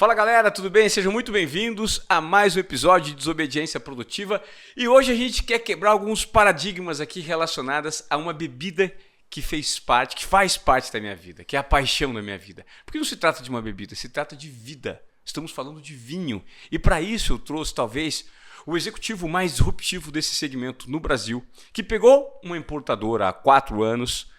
Fala galera, tudo bem? Sejam muito bem-vindos a mais um episódio de Desobediência Produtiva e hoje a gente quer quebrar alguns paradigmas aqui relacionados a uma bebida que faz parte da minha vida, que é a paixão da minha vida. Porque não se trata de uma bebida, se trata de vida. Estamos falando de vinho e para isso eu trouxe talvez o executivo mais disruptivo desse segmento no Brasil, que pegou uma importadora há 4 anos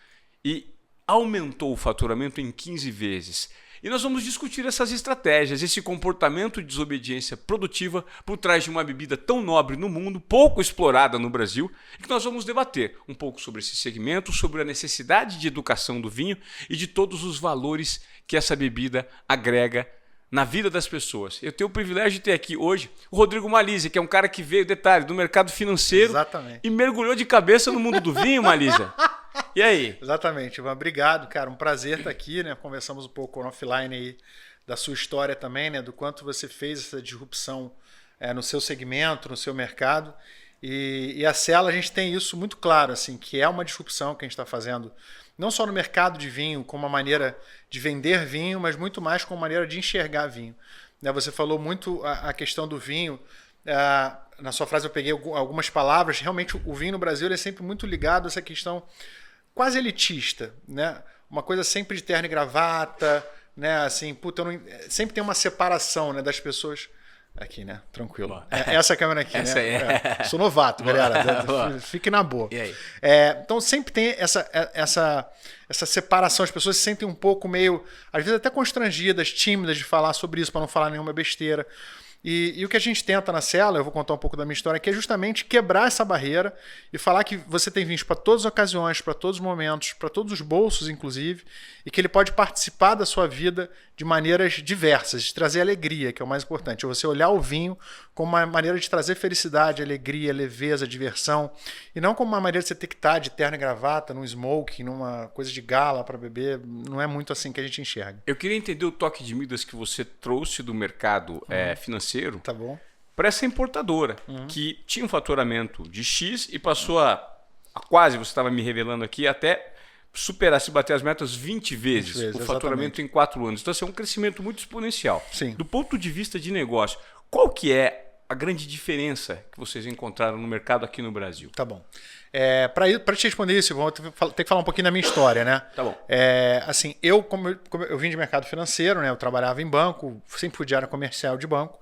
e aumentou o faturamento em 15 vezes. E nós vamos discutir essas estratégias, esse comportamento de desobediência produtiva por trás de uma bebida tão nobre no mundo, pouco explorada no Brasil, e que nós vamos debater um pouco sobre esse segmento, sobre a necessidade de educação do vinho e de todos os valores que essa bebida agrega na vida das pessoas. Eu tenho o privilégio de ter aqui hoje o Rodrigo Malizia, que é um cara que veio, detalhe, do mercado financeiro. Exatamente. E mergulhou de cabeça no mundo do vinho, Malizia. E aí? Exatamente, Ivan. Obrigado, cara. Um prazer estar aqui, né? Conversamos um pouco offline aí da sua história também, né? Do quanto você fez essa disrupção no seu segmento, no seu mercado. E a Cielo, a gente tem isso muito claro, assim, que é uma disrupção que a gente está fazendo, não só no mercado de vinho, como uma maneira de vender vinho, mas muito mais como maneira de enxergar vinho. Você falou muito a questão do vinho. Na sua frase eu peguei algumas palavras. Realmente o vinho no Brasil ele é sempre muito ligado a essa questão quase elitista, né? Uma coisa sempre de terno e gravata, né? Assim, puta, sempre tem uma separação, né, das pessoas. Aqui, né? Tranquilo. Essa câmera aqui, essa né? Sou novato, galera. Fique na boa. E aí? Então sempre tem essa separação. As pessoas se sentem um pouco meio, às vezes até constrangidas, tímidas de falar sobre isso para não falar nenhuma besteira. E o que a gente tenta na Cielo, eu vou contar um pouco da minha história, que é justamente quebrar essa barreira e falar que você tem vinhos para todas as ocasiões, para todos os momentos, para todos os bolsos, inclusive, e que ele pode participar da sua vida de maneiras diversas, de trazer alegria, que é o mais importante. É você olhar o vinho como uma maneira de trazer felicidade, alegria, leveza, diversão, e não como uma maneira de você ter que estar de terno e gravata, num smoking, numa coisa de gala para beber. Não é muito assim que a gente enxerga. Eu queria entender o toque de Midas que você trouxe do mercado financeiro. Tá bom. Para essa importadora, que tinha um faturamento de X e passou a quase, você estava me revelando aqui, até superar, se bater as metas 20 vezes o faturamento em 4 anos. Então, assim, é um crescimento muito exponencial. Sim. Do ponto de vista de negócio, qual que é a grande diferença que vocês encontraram no mercado aqui no Brasil? Tá bom. Para te responder isso, vou ter que falar um pouquinho da minha história, né? Tá bom. Assim, como eu vim de mercado financeiro, né? Eu trabalhava em banco, sempre fui de área comercial de banco.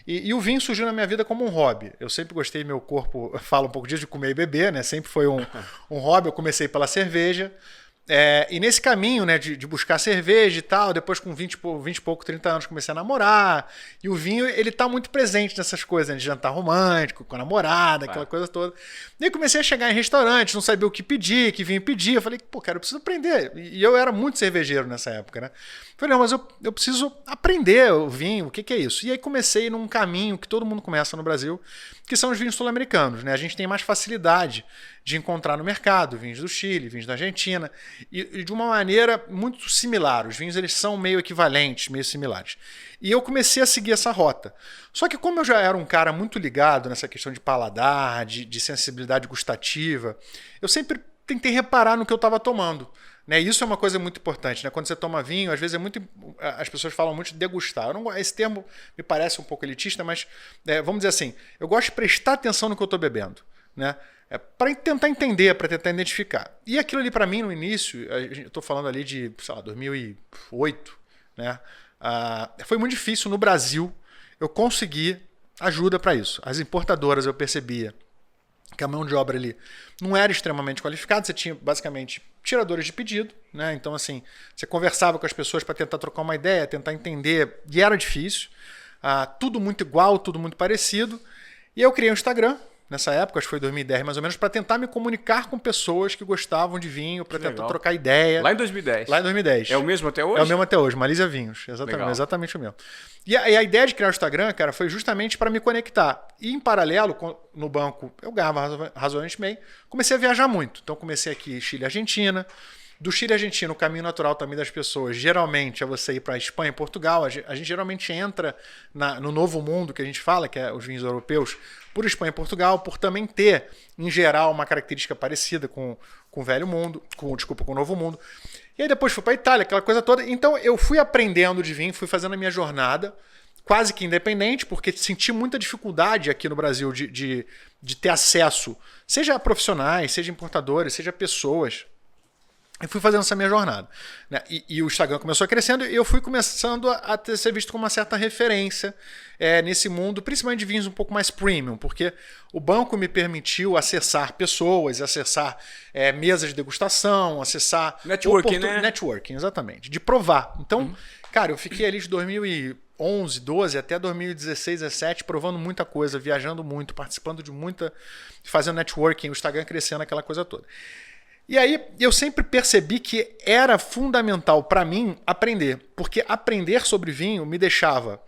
E o vinho surgiu na minha vida como um hobby. Eu sempre gostei, meu corpo fala um pouco disso, de comer e beber, né? Sempre foi um hobby. Eu comecei pela cerveja. E nesse caminho, né, de buscar cerveja e tal, depois com 20 e pouco, 30 anos, comecei a namorar. E o vinho, ele tá muito presente nessas coisas, né, de jantar romântico, com a namorada, aquela coisa toda. E aí comecei a chegar em restaurantes, não sabia o que pedir, que vinho pedir. Eu falei, pô, cara, eu preciso aprender. E eu era muito cervejeiro nessa época, né? Falei, não, mas eu preciso aprender o vinho, o que é isso? E aí comecei num caminho que todo mundo começa no Brasil, que são os vinhos sul-americanos, né? A gente tem mais facilidade de encontrar no mercado vinhos do Chile, vinhos da Argentina, e de uma maneira muito similar. Os vinhos eles são meio equivalentes, meio similares. E eu comecei a seguir essa rota. Só que como eu já era um cara muito ligado nessa questão de paladar, de sensibilidade gustativa, eu sempre tentei reparar no que eu estava tomando. Né? Isso é uma coisa muito importante. Né? Quando você toma vinho, às vezes as pessoas falam muito de degustar. Esse termo me parece um pouco elitista, mas vamos dizer assim, eu gosto de prestar atenção no que eu estou bebendo. Né? Para tentar entender, para tentar identificar. E aquilo ali para mim no início, eu estou falando ali de, sei lá, 2008, né? Foi muito difícil no Brasil eu conseguir ajuda para isso. As importadoras eu percebia que a mão de obra ali não era extremamente qualificada, você tinha basicamente tiradores de pedido, né? Então assim, você conversava com as pessoas para tentar trocar uma ideia, tentar entender, e era difícil. Tudo muito igual, tudo muito parecido. E eu criei um Instagram, nessa época, acho que foi 2010 mais ou menos, para tentar me comunicar com pessoas que gostavam de vinho, para tentar trocar ideia. Lá em 2010? Lá em 2010. É o mesmo até hoje? É o mesmo até hoje, Malizia Vinhos, exatamente o mesmo. E a ideia de criar o Instagram, cara, foi justamente para me conectar. E em paralelo, no banco, eu ganhava razoavelmente bem, comecei a viajar muito. Então comecei aqui Chile e Argentina, Do Chile e Argentina, o caminho natural também das pessoas, geralmente, é você ir para a Espanha e Portugal. A gente geralmente entra no novo mundo que a gente fala, que é os vinhos europeus, por Espanha e Portugal, por também ter, em geral, uma característica parecida com o velho mundo, com o novo mundo. E aí depois fui para a Itália, aquela coisa toda. Então eu fui aprendendo de vinho, fui fazendo a minha jornada, quase que independente, porque senti muita dificuldade aqui no Brasil de ter acesso, seja a profissionais, seja importadores, seja pessoas. Eu fui fazendo essa minha jornada, né? E o Instagram começou crescendo e eu fui começando a ser visto como uma certa referência nesse mundo, principalmente de vinhos um pouco mais premium, porque o banco me permitiu acessar pessoas, acessar mesas de degustação, acessar... Networking, né? Networking, exatamente. De provar. Então, cara, eu fiquei ali de 2011, 12 até 2016, 17, provando muita coisa, viajando muito, participando de muita... fazendo networking, o Instagram crescendo, aquela coisa toda. E aí eu sempre percebi que era fundamental para mim aprender, porque aprender sobre vinho me deixava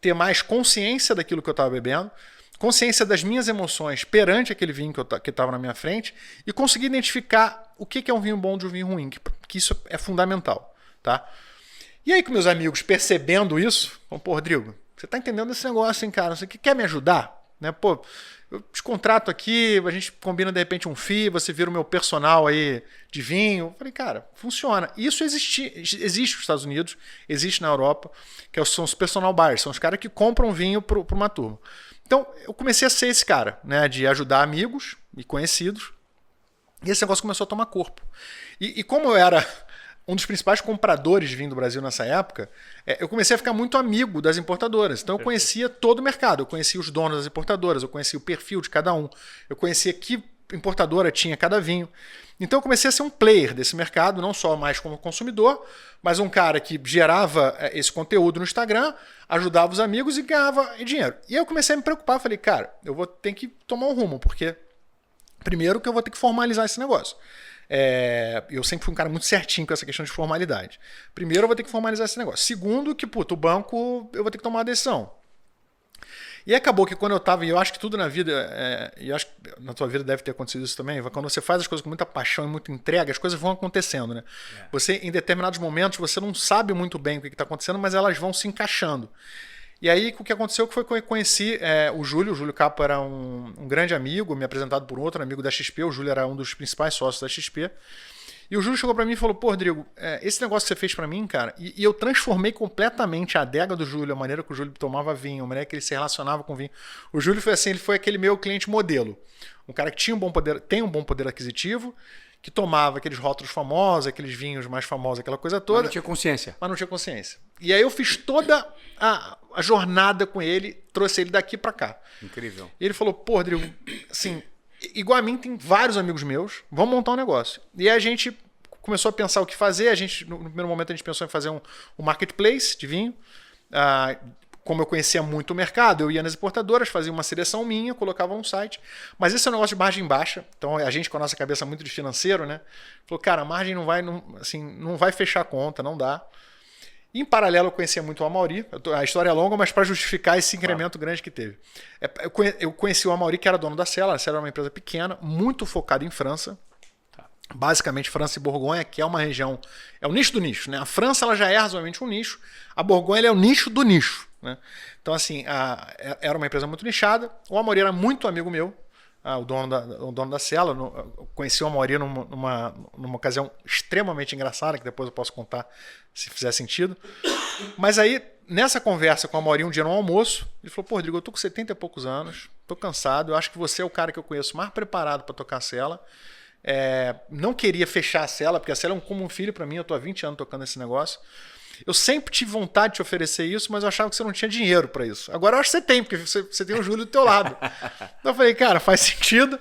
ter mais consciência daquilo que eu estava bebendo, consciência das minhas emoções perante aquele vinho que estava na minha frente e conseguir identificar o que é um vinho bom de um vinho ruim, que isso é fundamental, tá? E aí com meus amigos percebendo isso, falam, pô, Rodrigo, você tá entendendo esse negócio, hein, cara? Você quer me ajudar? Né? Pô, eu te contrato aqui, a gente combina de repente um FII, você vira o meu personal aí de vinho. Eu falei, cara, funciona. Isso existe nos Estados Unidos, existe na Europa, que são os personal buyers, são os caras que compram vinho para uma turma. Então, eu comecei a ser esse cara, né, de ajudar amigos e conhecidos, e esse negócio começou a tomar corpo. E como eu era um dos principais compradores de vinho do Brasil nessa época, eu comecei a ficar muito amigo das importadoras. Então eu conhecia todo o mercado, eu conhecia os donos das importadoras, eu conhecia o perfil de cada um, eu conhecia que importadora tinha cada vinho. Então eu comecei a ser um player desse mercado, não só mais como consumidor, mas um cara que gerava esse conteúdo no Instagram, ajudava os amigos e ganhava dinheiro. E aí eu comecei a me preocupar, falei, cara, eu vou ter que tomar um rumo, porque primeiro que eu vou ter que formalizar esse negócio. Eu sempre fui um cara muito certinho com essa questão de formalidade. Primeiro eu vou ter que formalizar esse negócio. Segundo que, o banco eu vou ter que tomar uma decisão. E acabou que quando eu estava, e eu acho que tudo na vida, e eu acho que na tua vida deve ter acontecido isso também, quando você faz as coisas com muita paixão e muita entrega, as coisas vão acontecendo, né? Você, em determinados momentos, você não sabe muito bem o que está acontecendo, mas elas vão se encaixando. E aí o que aconteceu foi que eu conheci o Júlio Capo era um grande amigo, me apresentado por um outro amigo da XP, o Júlio era um dos principais sócios da XP, e o Júlio chegou para mim e falou, pô, Rodrigo, esse negócio que você fez para mim, cara, e eu transformei completamente a adega do Júlio, a maneira que o Júlio tomava vinho, a maneira que ele se relacionava com vinho. O Júlio foi assim, ele foi aquele meu cliente modelo, um cara que tem um bom poder aquisitivo, que tomava aqueles rótulos famosos, aqueles vinhos mais famosos, aquela coisa toda. Mas não tinha consciência. E aí eu fiz toda a jornada com ele, trouxe ele daqui para cá. Incrível. E ele falou, pô, Rodrigo, assim, igual a mim tem vários amigos meus, vamos montar um negócio. E aí a gente começou a pensar o que fazer, no primeiro momento a gente pensou em fazer um marketplace de vinho. Como eu conhecia muito o mercado, eu ia nas importadoras, fazia uma seleção minha, colocava no site. Mas esse é um negócio de margem baixa. Então a gente com a nossa cabeça muito de financeiro, né? Falou, cara, a margem não vai fechar a conta, não dá. Em paralelo, eu conhecia muito o Amaury. A história é longa, mas para justificar esse incremento grande que teve. Eu conheci o Amaury, que era dono da Cella. A Cella era uma empresa pequena, muito focada em França. Basicamente, França e Borgonha, que é uma região... É o nicho do nicho, né? A França ela já é razoavelmente um nicho. A Borgonha ela é o nicho do nicho, né? Então, assim, era uma empresa muito nichada. O Amaury era muito amigo meu. O dono da Cella. Eu conheci o Amaury numa ocasião extremamente engraçada, que depois eu posso contar se fizer sentido. Mas aí, nessa conversa com o Amaury, um dia no almoço, ele falou, pô, Rodrigo, eu tô com 70 e poucos anos, tô cansado, eu acho que você é o cara que eu conheço mais preparado para tocar a Cella. Não queria fechar a Cella, porque a Cella é como um filho para mim, eu tô há 20 anos tocando esse negócio. Eu sempre tive vontade de te oferecer isso, mas eu achava que você não tinha dinheiro para isso. Agora eu acho que você tem, porque você tem o Júlio do teu lado. Então eu falei, cara, faz sentido.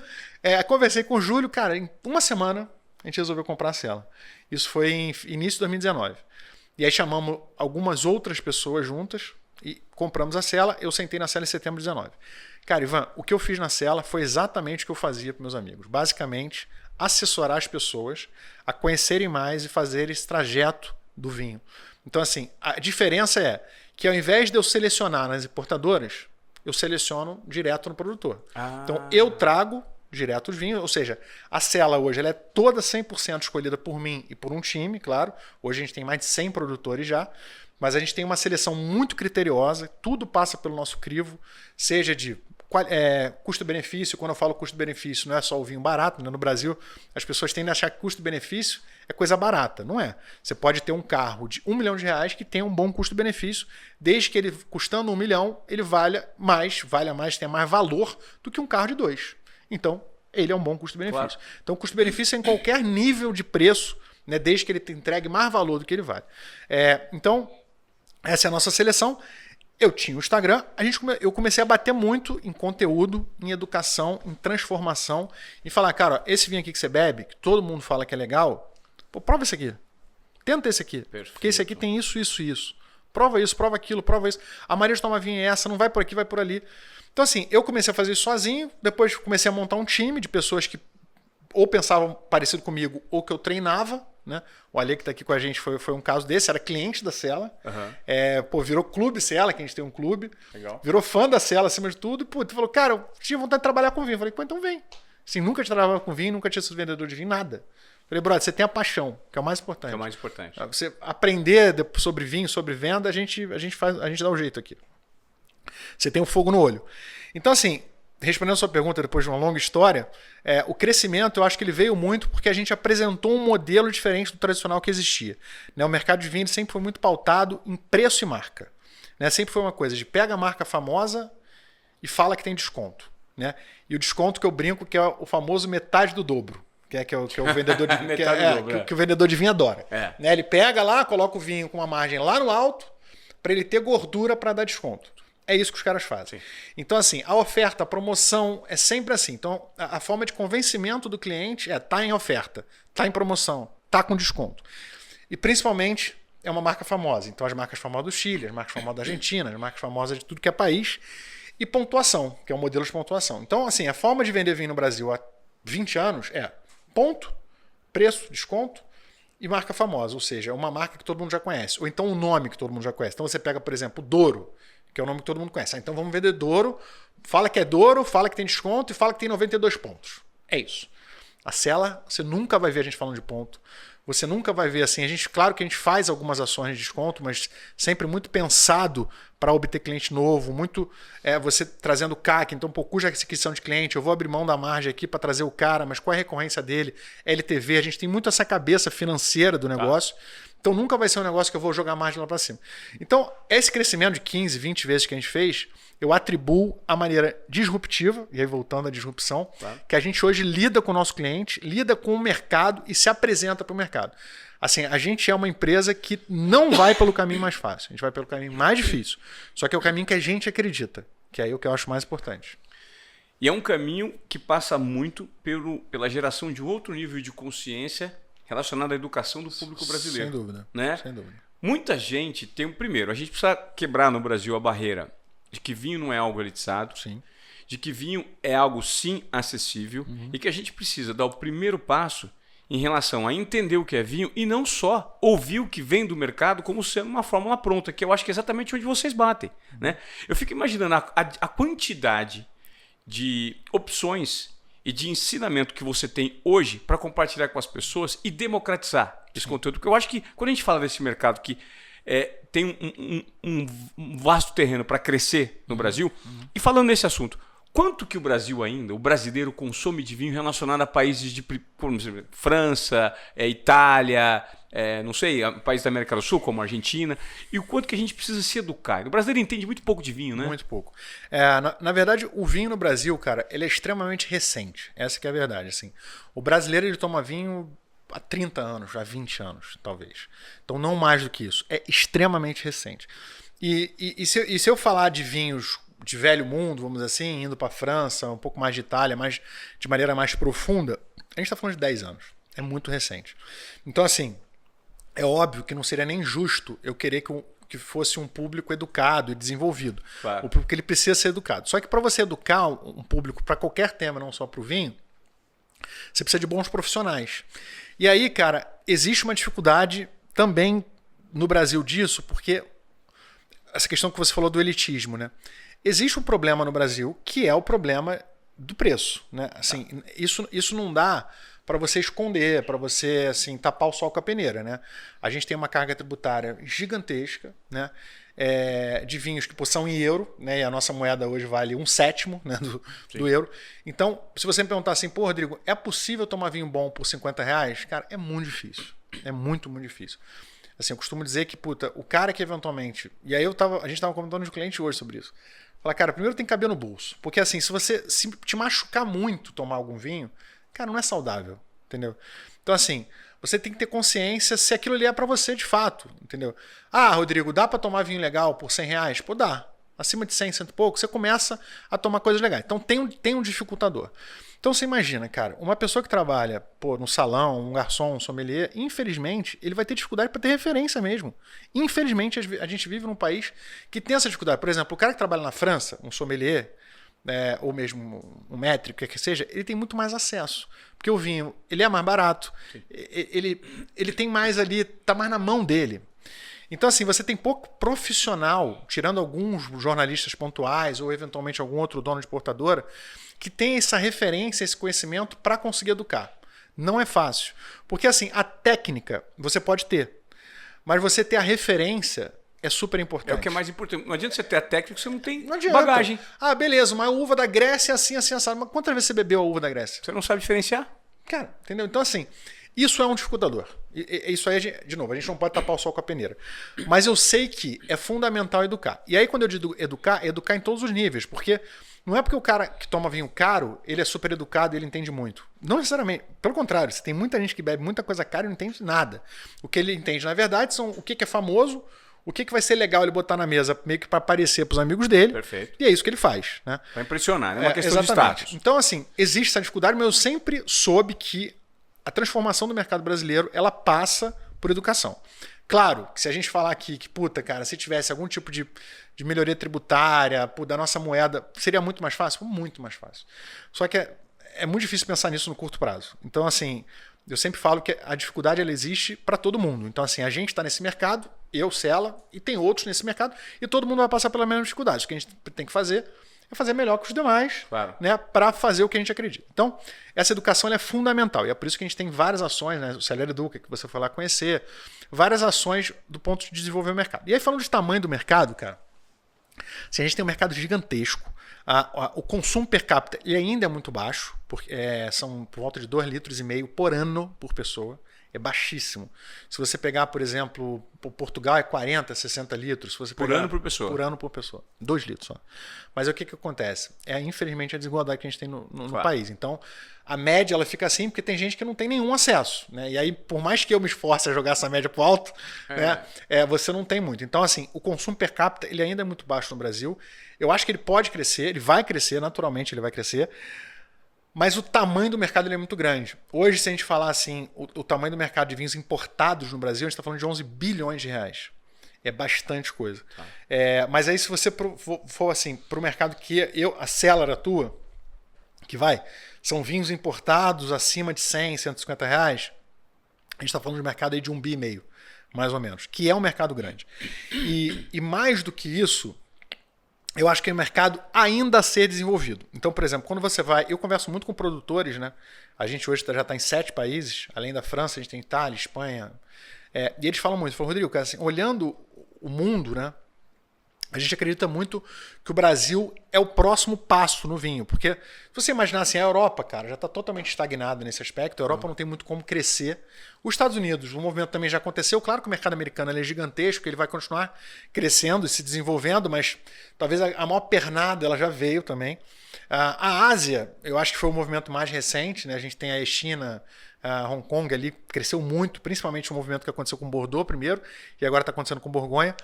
Conversei com o Júlio, cara, em uma semana a gente resolveu comprar a Cella. Isso foi em início de 2019. E aí chamamos algumas outras pessoas juntas e compramos a Cella. Eu sentei na Cella em setembro de 2019. Cara, Ivan, o que eu fiz na Cella foi exatamente o que eu fazia para meus amigos. Basicamente, assessorar as pessoas a conhecerem mais e fazer esse trajeto do vinho. Então, assim, a diferença é que ao invés de eu selecionar nas importadoras, eu seleciono direto no produtor. Então, eu trago direto os vinhos, ou seja, a cela hoje ela é toda 100% escolhida por mim e por um time, claro. Hoje a gente tem mais de 100 produtores já, mas a gente tem uma seleção muito criteriosa, tudo passa pelo nosso crivo, seja de custo-benefício. Quando eu falo custo-benefício, não é só o vinho barato, né? No Brasil as pessoas tendem a achar que custo-benefício é coisa barata. Não é. Você pode ter um carro de R$1 milhão que tem um bom custo-benefício, desde que ele, custando R$1 milhão, ele valha mais, tenha mais valor do que um carro de 2. Então, ele é um bom custo-benefício. Claro. Então, o custo-benefício é em qualquer nível de preço, né? Desde que ele te entregue mais valor do que ele vale. Então, essa é a nossa seleção. Eu tinha o Instagram, eu comecei a bater muito em conteúdo, em educação, em transformação, e falar, cara, esse vinho aqui que você bebe, que todo mundo fala que é legal, pô, prova esse aqui. Tenta esse aqui. Perfeito. Porque esse aqui tem isso, isso e isso. Prova isso, prova aquilo, prova isso. A maneira de tomar vinho é essa, não vai por aqui, vai por ali. Então, assim, eu comecei a fazer isso sozinho, depois comecei a montar um time de pessoas que ou pensavam parecido comigo, ou que eu treinava, né? O Ale que está aqui com a gente foi um caso desse, era cliente da Cela. Virou clube Cela, que a gente tem um clube. Legal. Virou fã da Cela acima de tudo. E falou, cara, eu tinha vontade de trabalhar com vinho. Eu falei, pô, então vem. Assim, nunca tinha trabalhado com vinho, nunca tinha sido vendedor de vinho, nada. Eu falei, brother, você tem a paixão, que é o mais importante. Que é o mais importante. Você aprender sobre vinho, sobre venda, a gente dá um jeito aqui. Você tem o fogo no olho. Então, assim, respondendo a sua pergunta depois de uma longa história, o crescimento eu acho que ele veio muito porque a gente apresentou um modelo diferente do tradicional que existia. Né? O mercado de vinho sempre foi muito pautado em preço e marca. Né? Sempre foi uma coisa de pega a marca famosa e fala que tem desconto. Né? E o desconto que eu brinco que é o famoso metade do dobro. Que é o vendedor de vinho que o vendedor de vinho adora. Né? Ele pega lá, coloca o vinho com uma margem lá no alto para ele ter gordura para dar desconto. É isso que os caras fazem. Sim. Então, assim, a oferta, a promoção é sempre assim. Então, a forma de convencimento do cliente tá em oferta, tá em promoção, tá com desconto. E, principalmente, é uma marca famosa. Então, as marcas famosas do Chile, as marcas famosas da Argentina, as marcas famosas de tudo que é país. E pontuação, que é um modelo de pontuação. Então, assim, a forma de vender vinho no Brasil há 20 anos é ponto, preço, desconto e marca famosa. Ou seja, uma marca que todo mundo já conhece. Ou então um nome que todo mundo já conhece. Então, você pega, por exemplo, Douro, que é o nome que todo mundo conhece. Então vamos vender Douro, fala que é Douro, fala que tem desconto e fala que tem 92 pontos. É isso. A Cela, você nunca vai ver a gente falando de ponto. Você nunca vai ver assim, claro que a gente faz algumas ações de desconto, mas sempre muito pensado para obter cliente novo, muito você trazendo CAC, então cuja aquisição de cliente, eu vou abrir mão da margem aqui para trazer o cara, mas qual é a recorrência dele? LTV, a gente tem muito essa cabeça financeira do negócio. Então nunca vai ser um negócio que eu vou jogar margem lá para cima. Então, esse crescimento de 15, 20 vezes que a gente fez, eu atribuo a maneira disruptiva, e aí voltando à disrupção, que a gente hoje lida com o nosso cliente, lida com o mercado e se apresenta para o mercado. Assim, a gente é uma empresa que não vai pelo caminho mais fácil, a gente vai pelo caminho mais difícil. Só que é o caminho que a gente acredita, que é aí o que eu acho mais importante. E é um caminho que passa muito pela geração de outro nível de consciência relacionado à educação do público brasileiro. Sem dúvida. Né? Sem dúvida. Muita gente tem... Primeiro, a gente precisa quebrar no Brasil a barreira de que vinho não é algo elitizado, sim, de que vinho é algo, sim, acessível, e que a gente precisa dar o primeiro passo em relação a entender o que é vinho e não só ouvir o que vem do mercado como sendo uma fórmula pronta, que eu acho que é exatamente onde vocês batem. Né? Eu fico imaginando a quantidade de opções e de ensinamento que você tem hoje para compartilhar com as pessoas e democratizar esse conteúdo. Porque eu acho que quando a gente fala desse mercado que tem um vasto terreno para crescer no Brasil, e falando nesse assunto, quanto que o Brasil ainda, o brasileiro consome de vinho relacionado a países de França, Itália, não sei, países da América do Sul, como a Argentina, e o quanto que a gente precisa se educar. O brasileiro entende muito pouco de vinho, né? Muito pouco. Na verdade, o vinho no Brasil, cara, ele é extremamente recente. Essa que é a verdade. Assim. O brasileiro ele toma vinho há 30 anos, há 20 anos, talvez. Então, não mais do que isso. É extremamente recente. E se eu falar de vinhos de velho mundo, vamos dizer assim, indo para a França, um pouco mais de Itália, mas de maneira mais profunda, a gente está falando de 10 anos. É muito recente. Então, assim, é óbvio que não seria nem justo eu querer que fosse um público educado e desenvolvido. Claro. O público ele precisa ser educado. Só que para você educar um público para qualquer tema, não só para o vinho, você precisa de bons profissionais. E aí, cara, existe uma dificuldade também no Brasil disso, porque essa questão que você falou do elitismo, né? Existe um problema no Brasil que é o problema do preço, né? Assim, isso não dá para você esconder, para você assim tapar o sol com a peneira, né? A gente tem uma carga tributária gigantesca, né? De vinhos que são em euro, né? E a nossa moeda hoje vale 1/7, né? do euro. Então, se você me perguntar assim, pô, Rodrigo, é possível tomar vinho bom por R$50? Cara, é muito difícil. É muito, muito difícil. Assim, eu costumo dizer que, puta, o cara que eventualmente... E aí a gente tava comentando com o cliente hoje sobre isso. Fala, cara, primeiro tem que caber no bolso. Porque assim, se você te machucar muito tomar algum vinho, cara, não é saudável, entendeu? Então assim, você tem que ter consciência se aquilo ali é para você de fato, entendeu? Ah, Rodrigo, dá para tomar vinho legal por R$100? Pô, dá. Acima de 100, cento e pouco, você começa a tomar coisas legais. Então tem um dificultador. Então você imagina, cara, uma pessoa que trabalha no salão, um garçom, um sommelier, infelizmente, ele vai ter dificuldade para ter referência mesmo. Infelizmente, a gente vive num país que tem essa dificuldade. Por exemplo, o cara que trabalha na França, um sommelier, ou mesmo um métrico, que seja, ele tem muito mais acesso. Porque o vinho, ele é mais barato, ele tem mais ali, tá mais na mão dele. Então, assim, você tem pouco profissional, tirando alguns jornalistas pontuais ou eventualmente algum outro dono de portadora, que tem essa referência, esse conhecimento para conseguir educar. Não é fácil. Porque, assim, a técnica você pode ter, mas você ter a referência é super importante. É o que é mais importante. Não adianta você ter a técnica se você não tem adianta. Bagagem. Ah, beleza, mas a uva da Grécia é assim, assim, assado. Mas quantas vezes você bebeu a uva da Grécia? Você não sabe diferenciar? Cara, entendeu? Então, assim, isso é um dificultador. Isso aí, de novo, a gente não pode tapar o sol com a peneira. Mas eu sei que é fundamental educar. E aí, quando eu digo educar, é educar em todos os níveis. Porque não é porque o cara que toma vinho caro, ele é super educado e ele entende muito. Não necessariamente. Pelo contrário, você tem muita gente que bebe muita coisa cara e não entende nada. O que ele entende, na verdade, são o que é famoso, o que vai ser legal ele botar na mesa meio que para aparecer para os amigos dele. Perfeito. E é isso que ele faz. Né? Para impressionar, é uma questão exatamente. de status. Então, assim, existe essa dificuldade, mas eu sempre soube que a transformação do mercado brasileiro, ela passa por educação. Claro, que se a gente falar aqui que, puta, cara, se tivesse algum tipo de melhoria tributária da nossa moeda, seria muito mais fácil? Muito mais fácil. Só que é muito difícil pensar nisso no curto prazo. Então, assim, eu sempre falo que a dificuldade ela existe para todo mundo. Então, assim, a gente está nesse mercado, eu, Cela, e tem outros nesse mercado, e todo mundo vai passar pela mesma dificuldade. O que a gente tem que fazer é fazer melhor que os demais, claro, né, para fazer o que a gente acredita. Então, essa educação ela é fundamental. E é por isso que a gente tem várias ações, né, o Celera Educa, que você foi lá conhecer, várias ações do ponto de desenvolver o mercado. E aí, falando de tamanho do mercado, cara, assim, a gente tem um mercado gigantesco. O consumo per capita ele ainda é muito baixo, porque são por volta de 2,5 litros por ano por pessoa. É baixíssimo. Se você pegar, por exemplo, Portugal é 40, 60 litros. Se você por ano por pessoa. Por ano por pessoa. 2 litros só. Mas o que acontece? Infelizmente, a desigualdade que a gente tem no país. Então, a média ela fica assim porque tem gente que não tem nenhum acesso. Né? E aí, por mais que eu me esforce a jogar essa média para o alto, né, você não tem muito. Então, assim, o consumo per capita ele ainda é muito baixo no Brasil. Eu acho que ele pode crescer, ele vai crescer, naturalmente ele vai crescer. Mas o tamanho do mercado ele é muito grande. Hoje, se a gente falar assim, o tamanho do mercado de vinhos importados no Brasil, a gente está falando de 11 bilhões de reais. É bastante coisa. Tá. Mas aí, se você for assim, para o mercado que a Cellar atua, que são vinhos importados acima de 100, 150 reais, a gente está falando de mercado aí de 1,5 bi, mais ou menos, que é um mercado grande. E mais do que isso, eu acho que é um mercado ainda a ser desenvolvido. Então, por exemplo, quando você vai... Eu converso muito com produtores, né? A gente hoje já está em 7 países. Além da França, a gente tem Itália, Espanha. E eles falam muito. Falam, Rodrigo, cara, assim, olhando o mundo, né? A gente acredita muito que o Brasil é o próximo passo no vinho. Porque se você imaginar assim, a Europa, cara, já está totalmente estagnada nesse aspecto. A Europa não tem muito como crescer. Os Estados Unidos, o movimento também já aconteceu. Claro que o mercado americano ele é gigantesco, ele vai continuar crescendo e se desenvolvendo, mas talvez a maior pernada ela já veio também. A Ásia, eu acho que foi o movimento mais recente. Né? A gente tem a China, Hong Kong ali, cresceu muito, principalmente o movimento que aconteceu com Bordeaux primeiro, e agora está acontecendo com Borgonha.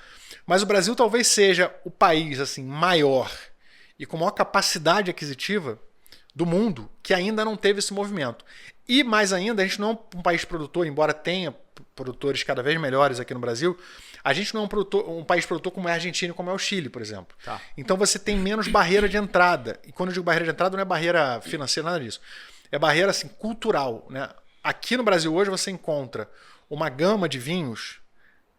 Mas o Brasil talvez seja o país assim, maior e com maior capacidade aquisitiva do mundo que ainda não teve esse movimento. E mais ainda, a gente não é um país produtor, embora tenha produtores cada vez melhores aqui no Brasil, a gente não é um país produtor como é a Argentina e como é o Chile, por exemplo. Tá. Então você tem menos barreira de entrada. E quando eu digo barreira de entrada, não é barreira financeira, nada disso. É barreira assim, cultural. Né? Aqui no Brasil hoje você encontra uma gama de vinhos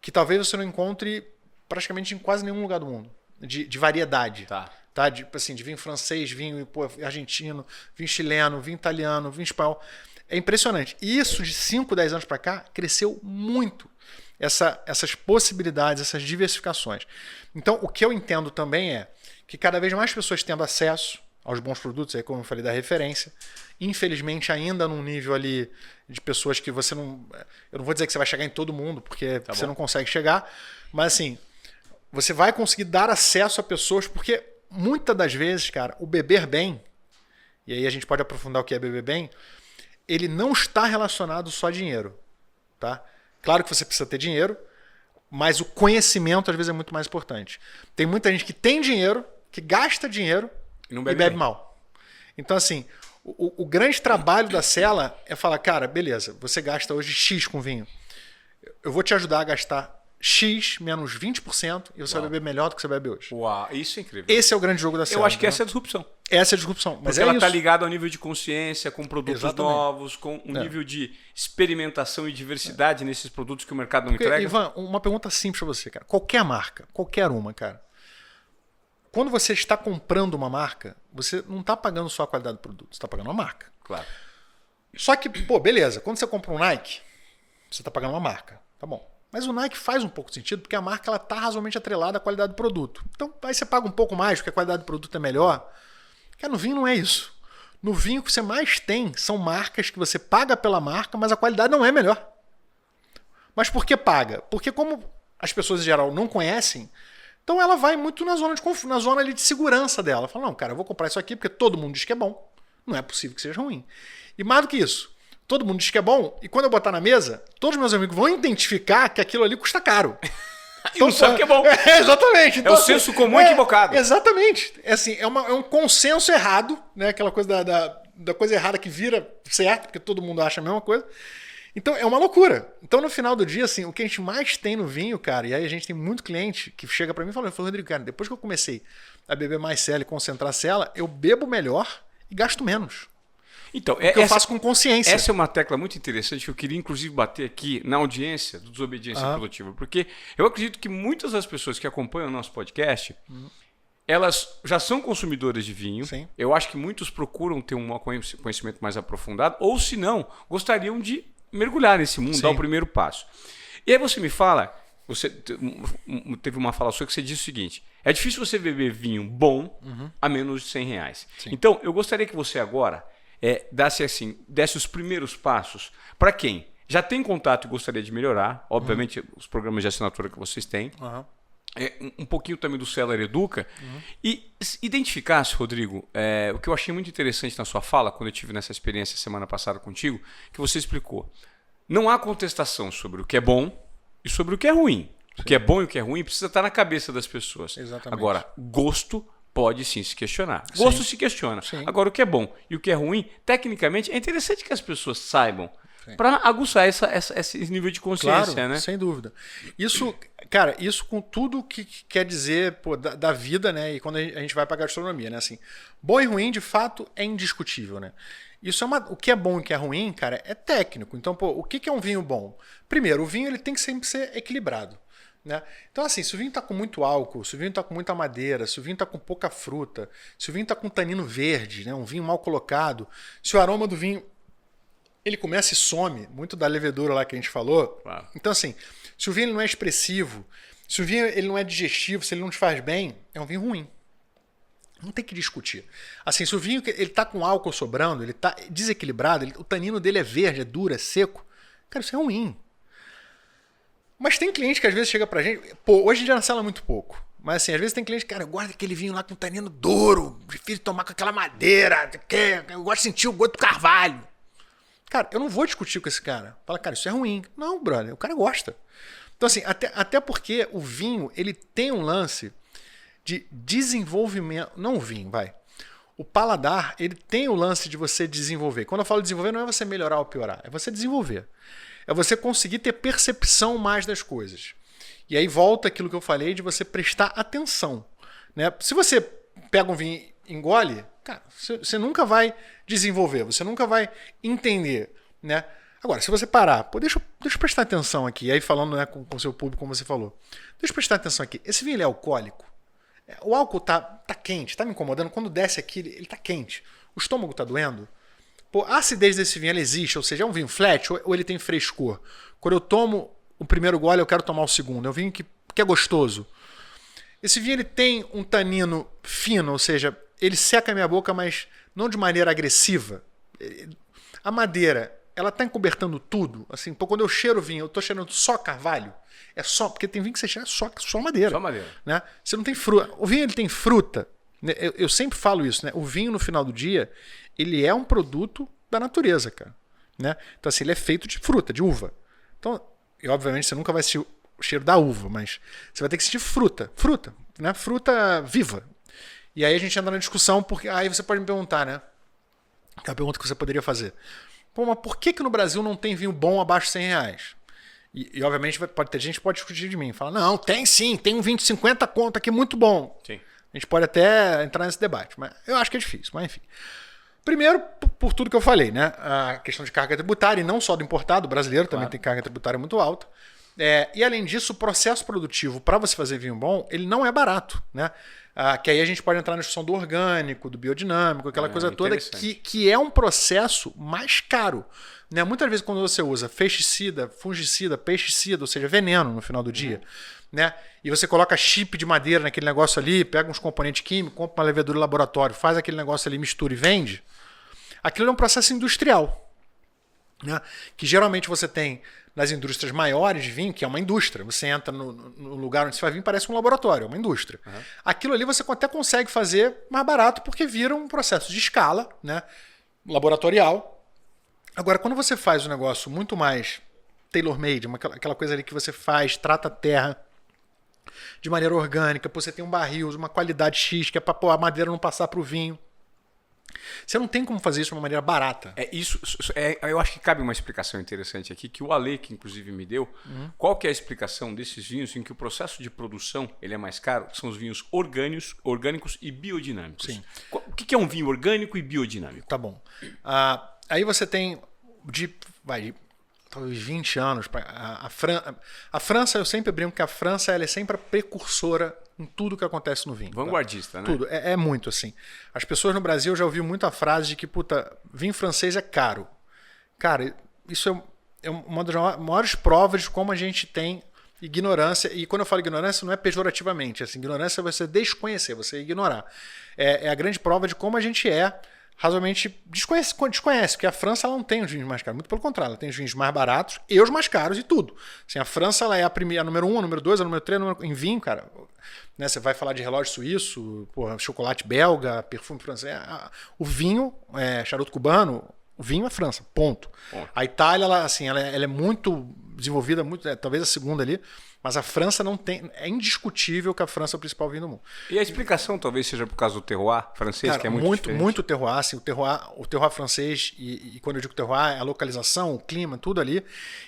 que talvez você não encontre praticamente em quase nenhum lugar do mundo. De variedade. Tá. tá? De vinho francês, vinho argentino, vinho chileno, vinho italiano, vinho espanhol. É impressionante. E isso de 5, 10 anos para cá cresceu muito. Essas possibilidades, essas diversificações. Então, o que eu entendo também é que cada vez mais pessoas tendo acesso aos bons produtos, aí como eu falei da referência, infelizmente ainda num nível ali de pessoas que você não... Eu não vou dizer que você vai chegar em todo mundo, porque você não consegue chegar, mas assim, você vai conseguir dar acesso a pessoas, porque muitas das vezes, cara, o beber bem, e aí a gente pode aprofundar o que é beber bem, ele não está relacionado só a dinheiro, tá? Claro que você precisa ter dinheiro, mas o conhecimento às vezes é muito mais importante. Tem muita gente que tem dinheiro, que gasta dinheiro e bebe mal. Então, assim, o grande trabalho da Sela é falar, cara, beleza, você gasta hoje X com vinho. Eu vou te ajudar a gastar X menos 20% e você vai beber melhor do que você bebe hoje. Uau, isso é incrível. Esse é o grande jogo da Sela. Eu acho que essa é a disrupção. Essa é a disrupção. Mas porque ela está ligada ao nível de consciência, com produtos novos, com um nível de experimentação e diversidade nesses produtos que o mercado não entrega. Ivan, uma pergunta simples para você, cara. Qualquer marca, qualquer uma, cara. Quando você está comprando uma marca, você não está pagando só a qualidade do produto, você está pagando uma marca. Claro. Só que, beleza, quando você compra um Nike, você está pagando uma marca. Tá bom. Mas o Nike faz um pouco de sentido, porque a marca está razoavelmente atrelada à qualidade do produto. Então, aí você paga um pouco mais, porque a qualidade do produto é melhor. Cara, no vinho não é isso. No vinho o que você mais tem são marcas que você paga pela marca, mas a qualidade não é melhor. Mas por que paga? Porque como as pessoas em geral não conhecem, então ela vai muito na zona ali de segurança dela. Fala, não, cara, eu vou comprar isso aqui porque todo mundo diz que é bom. Não é possível que seja ruim. E mais do que isso, todo mundo diz que é bom, e quando eu botar na mesa, todos os meus amigos vão identificar que aquilo ali custa caro. Então sabe que é bom. Exatamente. Então, é o senso comum equivocado. Exatamente. É, assim, é um consenso errado, né? Aquela coisa da coisa errada que vira certo, porque todo mundo acha a mesma coisa. Então é uma loucura. Então no final do dia, assim, o que a gente mais tem no vinho, cara, e aí a gente tem muito cliente que chega para mim e fala, Rodrigo, cara, depois que eu comecei a beber mais Sela e concentrar Sela, eu bebo melhor e gasto menos. Então, eu faço com consciência. Essa é uma tecla muito interessante que eu queria, inclusive, bater aqui na audiência do Desobediência Produtiva. Porque eu acredito que muitas das pessoas que acompanham o nosso podcast, elas já são consumidoras de vinho. Sim. Eu acho que muitos procuram ter um conhecimento mais aprofundado, ou se não, gostariam de mergulhar nesse mundo, dar o primeiro passo. E aí você me fala, você teve uma fala sua que você disse o seguinte, é difícil você beber vinho bom a menos de R$100. Sim. Então, eu gostaria que você agora desse os primeiros passos para quem já tem contato e gostaria de melhorar, obviamente os programas de assinatura que vocês têm, um pouquinho também do Seller Educa, e identificasse, Rodrigo, o que eu achei muito interessante na sua fala, quando eu tive nessa experiência semana passada contigo, que você explicou. Não há contestação sobre o que é bom e sobre o que é ruim. Sim. O que é bom e o que é ruim precisa estar na cabeça das pessoas. Exatamente. Agora, gosto pode sim se questionar. Gosto se questiona. Sim. Agora, o que é bom e o que é ruim, tecnicamente, é interessante que as pessoas saibam para aguçar esse nível de consciência. Claro, né? Sem dúvida. Isso, cara, isso com tudo que quer dizer da vida, né? E quando a gente vai para a gastronomia, né? Assim, bom e ruim, de fato, é indiscutível, né? Isso o que é bom e o que é ruim, cara, é técnico. Então, o que é um vinho bom? Primeiro, o vinho ele tem que sempre ser equilibrado. Né? Então, assim, se o vinho está com muito álcool, se o vinho está com muita madeira, se o vinho está com pouca fruta, se o vinho está com tanino verde, né? Um vinho mal colocado, se o aroma do vinho ele começa e some, muito da levedura lá que a gente falou. Claro. Então, assim, se o vinho ele não é expressivo, se o vinho ele não é digestivo, se ele não te faz bem, é um vinho ruim. Não tem que discutir. Assim, se o vinho ele tá com álcool sobrando, ele tá desequilibrado, o tanino dele é verde, é duro, é seco, cara, isso é ruim. Mas tem cliente que às vezes chega pra gente, hoje em dia na Sela é muito pouco, mas assim, às vezes tem cliente que, cara, eu gosto daquele vinho lá com tanino duro, prefiro tomar com aquela madeira, eu gosto de sentir o gosto do carvalho. Cara, eu não vou discutir com esse cara. Fala, cara, isso é ruim. Não, brother, o cara gosta. Então assim, até porque o vinho, ele tem um lance de desenvolvimento, não o vinho, vai. O paladar, ele tem o lance de você desenvolver. Quando eu falo desenvolver, não é você melhorar ou piorar, é você desenvolver. É você conseguir ter percepção mais das coisas. E aí volta aquilo que eu falei de você prestar atenção. Né? Se você pega um vinho e engole, cara, você nunca vai desenvolver, você nunca vai entender. Né? Agora, se você parar, deixa eu prestar atenção aqui, aí falando, né, com o seu público, como você falou. Deixa eu prestar atenção aqui. Esse vinho ele é alcoólico? O álcool tá quente, tá me incomodando. Quando desce aqui, ele tá quente. O estômago tá doendo. Pô, a acidez desse vinho ela existe, ou seja, é um vinho flat ou ele tem frescor. Quando eu tomo o primeiro gole, eu quero tomar o segundo. É um vinho que é gostoso. Esse vinho ele tem um tanino fino, ou seja, ele seca a minha boca, mas não de maneira agressiva. A madeira, ela tá encobertando tudo. Assim, pô, quando eu cheiro o vinho, eu tô cheirando só carvalho. É só, porque tem vinho que você cheira só madeira. Só madeira. Né? Você não tem fruta. O vinho ele tem fruta. Eu sempre falo isso, né? O vinho, no final do dia, ele é um produto da natureza, cara. Né? Então, assim, ele é feito de fruta, de uva. Então, e obviamente você nunca vai sentir o cheiro da uva, mas você vai ter que sentir fruta, né? Fruta viva. E aí a gente entra na discussão, porque aí você pode me perguntar, né? Que é a pergunta que você poderia fazer. Pô, mas por que no Brasil não tem vinho bom abaixo de R$100? E obviamente pode ter gente que pode discutir de mim. Fala, não, tem sim, tem um vinho de 50 conto aqui muito bom. Sim. A gente pode até entrar nesse debate, mas eu acho que é difícil, mas enfim. Primeiro, por tudo que eu falei, né? A questão de carga tributária, e não só do importado, o brasileiro também tem carga tributária muito alta. E além disso, o processo produtivo para você fazer vinho bom, ele não é barato, né? Que aí a gente pode entrar na discussão do orgânico, do biodinâmico, aquela coisa toda que é um processo mais caro. Né? Muitas vezes quando você usa pesticida, fungicida, pesticida, ou seja, veneno no final do dia, né? E você coloca chip de madeira naquele negócio ali, pega uns componentes químicos, compra uma levedura de laboratório, faz aquele negócio ali, mistura e vende, aquilo é um processo industrial. Né? Que geralmente você tem nas indústrias maiores de vinho, que é uma indústria. Você entra no lugar onde você vai vir, parece um laboratório, é uma indústria. Aquilo ali você até consegue fazer mais barato porque vira um processo de escala, né? Laboratorial. Agora, quando você faz um negócio muito mais tailor-made, aquela coisa ali que você faz, trata a terra de maneira orgânica, você tem um barril, uma qualidade X, que é para a madeira não passar para o vinho. Você não tem como fazer isso de uma maneira barata. Eu acho que cabe uma explicação interessante aqui, que o Ale, que inclusive me deu, qual que é a explicação desses vinhos em que o processo de produção ele é mais caro? São os vinhos orgânicos e biodinâmicos. Sim. O que é um vinho orgânico e biodinâmico? Tá bom. Aí você tem talvez 20 anos. A França, eu sempre brinco que a França ela é sempre a precursora em tudo que acontece no vinho. Vanguardista, tá? né? Tudo. É muito assim. As pessoas no Brasil já ouviram muito a frase de que, vinho francês é caro. Cara, isso é uma das maiores provas de como a gente tem ignorância. E quando eu falo ignorância, não é pejorativamente. Assim, ignorância é você desconhecer, você ignorar. É a grande prova de como a gente razoavelmente desconhece, porque a França ela não tem os vinhos mais caros, muito pelo contrário, ela tem os vinhos mais baratos e os mais caros e tudo. Assim, a França ela é a número 1, a número 2, a número 3 em vinho, cara. Né, você vai falar de relógio suíço, chocolate belga, perfume francês, o vinho, charuto cubano, o vinho é França, ponto. A Itália ela é muito desenvolvida, talvez a segunda ali, mas a França não tem. É indiscutível que a França é o principal vinho do mundo. E a explicação talvez seja por causa do terroir francês, que é muito diferente. Muito terroir, assim, o terroir francês, e quando eu digo terroir, é a localização, o clima, tudo ali.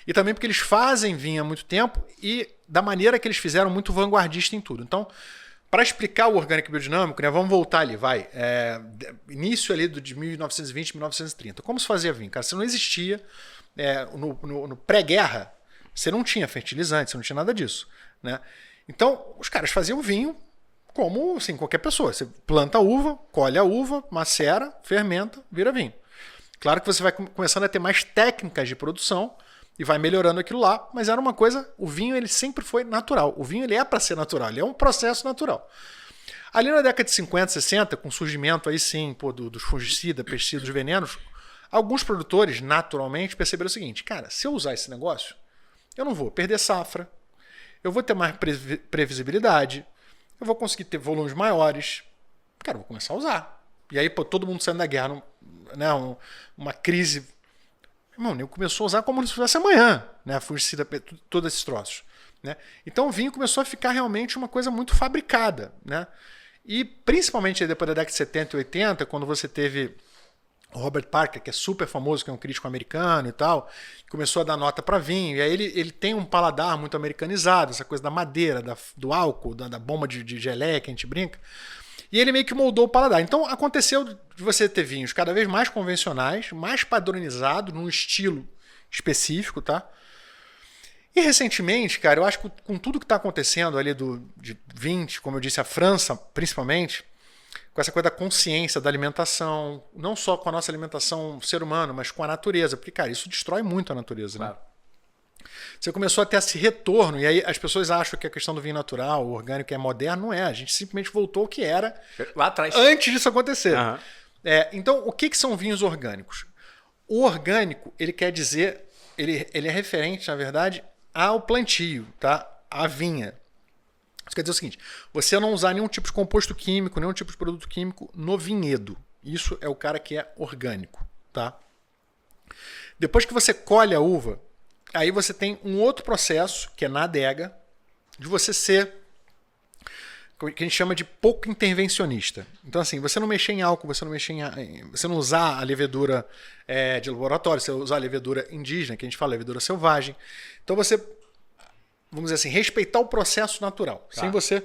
E também porque eles fazem vinho há muito tempo e da maneira que eles fizeram, muito vanguardista em tudo. Então, para explicar o orgânico e biodinâmico, né, vamos voltar ali, início ali de 1920, 1930. Como se fazia vinho? Cara, você não existia no pré-guerra. Você não tinha fertilizante, você não tinha nada disso. Né? Então, os caras faziam vinho como assim, qualquer pessoa. Você planta a uva, colhe a uva, macera, fermenta, vira vinho. Claro que você vai começando a ter mais técnicas de produção e vai melhorando aquilo lá, mas era uma coisa, o vinho ele sempre foi natural. O vinho ele é para ser natural, ele é um processo natural. Ali na década de 50, 60, com o surgimento aí sim dos fungicidas, pesticidas, venenos, alguns produtores naturalmente perceberam o seguinte, cara, se eu usar esse negócio, eu não vou perder safra, eu vou ter mais previsibilidade, eu vou conseguir ter volumes maiores. Cara, eu vou começar a usar. E aí, todo mundo saindo da guerra, né, uma crise. Irmão, eu começou a usar como se fosse amanhã, né, fungicida, todos esses troços. Né? Então o vinho começou a ficar realmente uma coisa muito fabricada. Né? E principalmente depois da década de 70 e 80, quando você teve o Robert Parker, que é super famoso, que é um crítico americano e tal, começou a dar nota para vinho. E aí ele tem um paladar muito americanizado, essa coisa da madeira, do álcool, da bomba de geleia que a gente brinca. E ele meio que moldou o paladar. Então aconteceu de você ter vinhos cada vez mais convencionais, mais padronizados, num estilo específico, tá? E recentemente, cara, eu acho que com tudo que está acontecendo ali de 20, como eu disse, a França principalmente, com essa coisa da consciência da alimentação, não só com a nossa alimentação ser humano, mas com a natureza, porque, cara, isso destrói muito a natureza, né? Claro. Você começou a ter esse retorno, e aí as pessoas acham que a questão do vinho natural, o orgânico é moderno, não é. A gente simplesmente voltou ao que era Lá atrás. antes disso acontecer. Aham. Então, o que são vinhos orgânicos? O orgânico, ele quer dizer, ele é referente, na verdade, ao plantio, tá? À vinha. Isso quer dizer o seguinte, você não usar nenhum tipo de composto químico, nenhum tipo de produto químico no vinhedo. Isso é o cara que é orgânico, tá? Depois que você colhe a uva, aí você tem um outro processo, que é na adega, de você ser, que a gente chama de pouco intervencionista. Então, assim, você não mexer em álcool, você não usar a levedura de laboratório, você usar a levedura indígena, que a gente fala levedura selvagem. Então, você, vamos dizer assim, respeitar o processo natural, sem você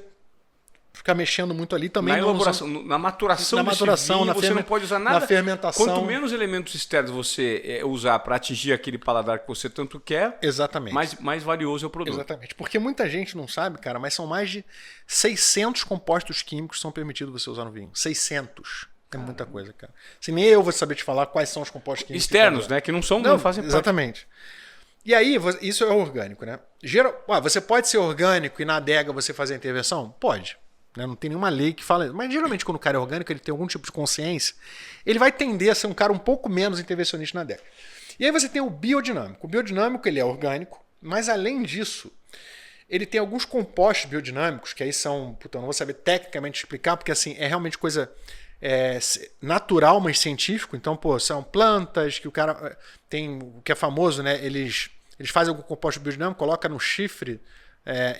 ficar mexendo muito ali também. Na elaboração, na maturação desse vinho, você não pode usar nada. Na fermentação. Quanto menos elementos externos você usar para atingir aquele paladar que você tanto quer, exatamente, mais valioso é o produto. Exatamente. Porque muita gente não sabe, cara, mas são mais de 600 compostos químicos que são permitidos você usar no vinho. 600. É muita coisa, cara. Se nem eu vou saber te falar quais são os compostos químicos. Externos, né? Que não fazem parte. Exatamente. E aí, isso é orgânico, né? Você pode ser orgânico e na adega você fazer a intervenção? Pode. Né? Não tem nenhuma lei que fala. Mas geralmente, quando o cara é orgânico, ele tem algum tipo de consciência, ele vai tender a ser um cara um pouco menos intervencionista na adega. E aí você tem o biodinâmico. O biodinâmico, ele é orgânico, mas além disso, ele tem alguns compostos biodinâmicos, que aí são. Puta, eu não vou saber tecnicamente explicar, porque assim, é realmente coisa natural, mas científico. Então, são plantas que o cara tem, o que é famoso, né? Eles fazem algum composto biodinâmico, coloca no chifre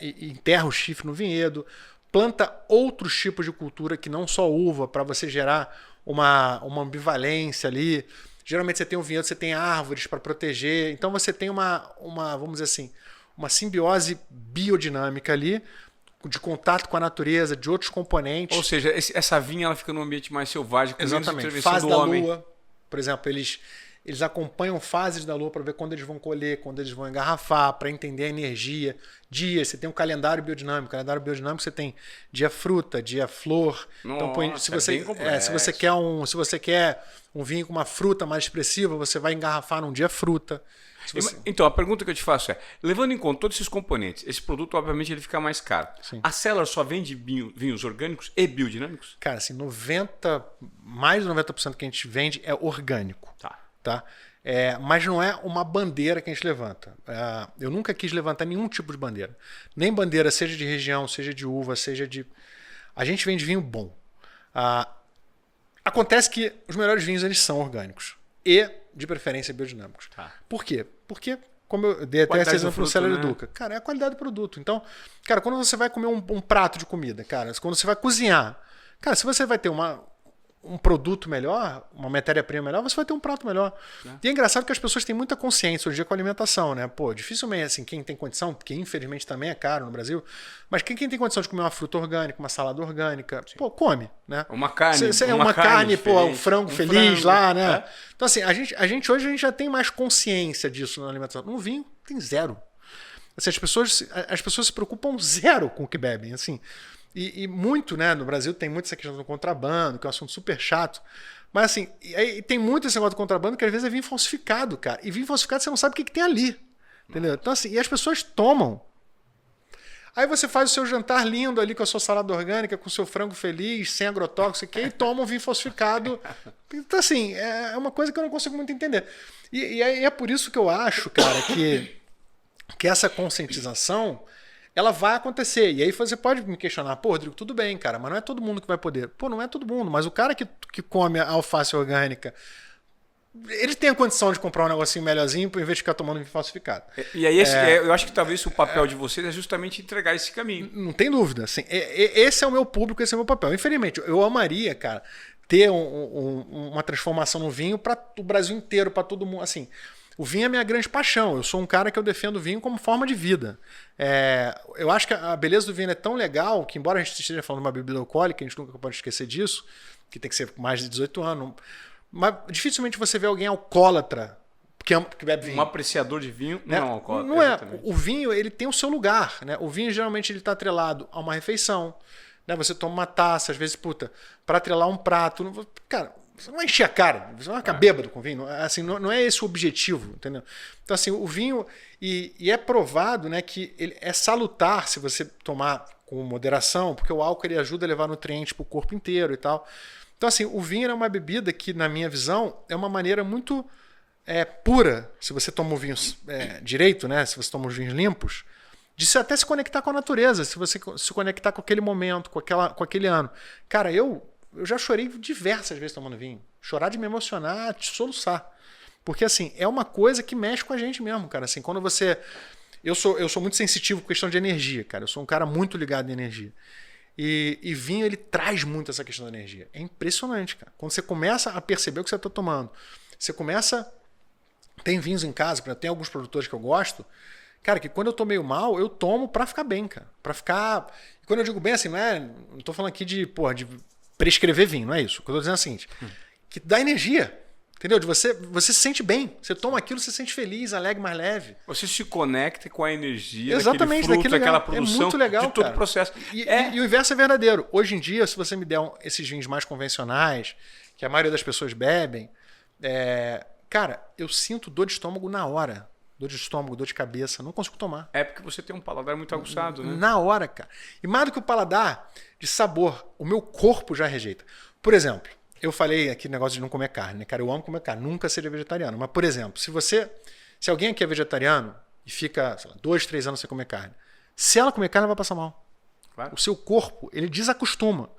e enterra o chifre no vinhedo, planta outros tipos de cultura que não só uva, para você gerar uma ambivalência ali. Geralmente você tem um vinhedo, você tem árvores para proteger. Então você tem vamos dizer assim, uma simbiose biodinâmica ali, de contato com a natureza, de outros componentes. Ou seja, essa vinha ela fica num ambiente mais selvagem, com menos intervenção fase do da homem. lua, por exemplo, eles acompanham fases da lua para ver quando eles vão colher, quando eles vão engarrafar, para entender a energia. Dias, você tem um calendário biodinâmico. Calendário biodinâmico você tem dia fruta, dia flor. Nossa, então, se você quer um vinho com uma fruta mais expressiva, você vai engarrafar num dia fruta. Então, a pergunta que eu te faço é, levando em conta todos esses componentes, esse produto, obviamente, ele fica mais caro. Sim. A Cellar só vende vinhos orgânicos e biodinâmicos? Cara, assim, mais de 90% que a gente vende é orgânico. Tá? Mas não é uma bandeira que a gente levanta. Eu nunca quis levantar nenhum tipo de bandeira. Nem bandeira, seja de região, seja de uva, seja de... A gente vende vinho bom. Acontece que os melhores vinhos eles são orgânicos. E, de preferência, biodinâmicos. Por quê? Porque, como eu dei até esse exemplo no Cellar Educa, cara, é a qualidade do produto. Então, cara, quando você vai comer um prato de comida, cara, quando você vai cozinhar, cara, se você vai ter um produto melhor, uma matéria-prima melhor, você vai ter um prato melhor. E é engraçado que as pessoas têm muita consciência hoje em dia com a alimentação, né? Dificilmente, assim, quem tem condição, porque infelizmente também é caro no Brasil, mas quem tem condição de comer uma fruta orgânica, uma salada orgânica, come, né? Uma carne. Uma carne, o frango feliz lá, né? É. Então, assim, hoje a gente já tem mais consciência disso na alimentação. No vinho, tem zero. Assim, as pessoas se preocupam zero com o que bebem, assim. E muito, né? No Brasil tem muito essa questão do contrabando, que é um assunto super chato. Mas assim, aí tem muito esse negócio do contrabando que às vezes é vinho falsificado, cara. E vinho falsificado você não sabe o que tem ali. Entendeu? Então assim, e as pessoas tomam. Aí você faz o seu jantar lindo ali com a sua salada orgânica, com o seu frango feliz, sem agrotóxico, e toma um vinho falsificado. Então assim, é uma coisa que eu não consigo muito entender. E é por isso que eu acho, cara, que essa conscientização... ela vai acontecer. E aí você pode me questionar, Rodrigo, tudo bem, cara, mas não é todo mundo que vai poder. Não é todo mundo, mas o cara que come a alface orgânica, ele tem a condição de comprar um negocinho melhorzinho em vez de ficar tomando vinho falsificado. E aí eu acho que talvez o papel de vocês é justamente entregar esse caminho. Não tem dúvida. Assim, esse é o meu público, esse é o meu papel. Infelizmente, eu amaria, cara, ter uma transformação no vinho para o Brasil inteiro, para todo mundo, assim... O vinho é minha grande paixão. Eu sou um cara que eu defendo o vinho como forma de vida. Eu acho que a beleza do vinho é tão legal que, embora a gente esteja falando de uma bebida alcoólica, a gente nunca pode esquecer disso, que tem que ser com mais de 18 anos, mas dificilmente você vê alguém alcoólatra que bebe vinho. Um apreciador de vinho não é um alcoólatra. Não é. Exatamente. O vinho, ele tem o seu lugar, né? O vinho, geralmente, ele está atrelado a uma refeição, né? Você toma uma taça, às vezes, para atrelar um prato. Cara, você não vai encher a cara, você não vai ficar bêbado com vinho. Assim, não é esse o objetivo, entendeu? Então, assim, o vinho, e é provado, né, que ele é salutar se você tomar com moderação, porque o álcool ele ajuda a levar nutrientes para o corpo inteiro e tal. Então, assim, o vinho é uma bebida que, na minha visão, é uma maneira muito pura, se você toma o vinho direito, né, se você toma os vinhos limpos, de até se conectar com a natureza, se você se conectar com aquele momento, com aquele ano. Cara, eu já chorei diversas vezes tomando vinho. Chorar de me emocionar, de soluçar. Porque, assim, é uma coisa que mexe com a gente mesmo, cara. Assim, quando você... Eu sou muito sensitivo com questão de energia, cara. Eu sou um cara muito ligado em energia. E vinho, ele traz muito essa questão da energia. É impressionante, cara. Quando você começa a perceber o que você está tomando, você começa... Tem vinhos em casa, tem alguns produtores que eu gosto, cara, que quando eu tô meio mal, eu tomo pra ficar bem, cara. Pra ficar... E quando eu digo bem, assim, não tô falando aqui de prescrever vinho, não é isso. O que eu tô dizendo é o seguinte, que dá energia, entendeu? De você se sente bem. Você toma aquilo, você se sente feliz, alegre, mais leve. Você se conecta com a energia exatamente, daquele fruto, daquela lugar. produção, é muito legal, de todo cara. o processo. E o inverso é verdadeiro. Hoje em dia, se você me der esses vinhos mais convencionais, que a maioria das pessoas bebem, cara, eu sinto dor de estômago na hora. Dor de estômago, dor de cabeça, não consigo tomar. É porque você tem um paladar muito aguçado, né? Na hora, cara. E mais do que o paladar, de sabor, o meu corpo já rejeita. Por exemplo, eu falei aqui negócio de não comer carne, né? Cara, eu amo comer carne, nunca seria vegetariano. Mas, por exemplo, se alguém aqui é vegetariano e fica, sei lá, 2, 3 anos sem comer carne, se ela comer carne, ela vai passar mal. Claro. O seu corpo, ele desacostuma.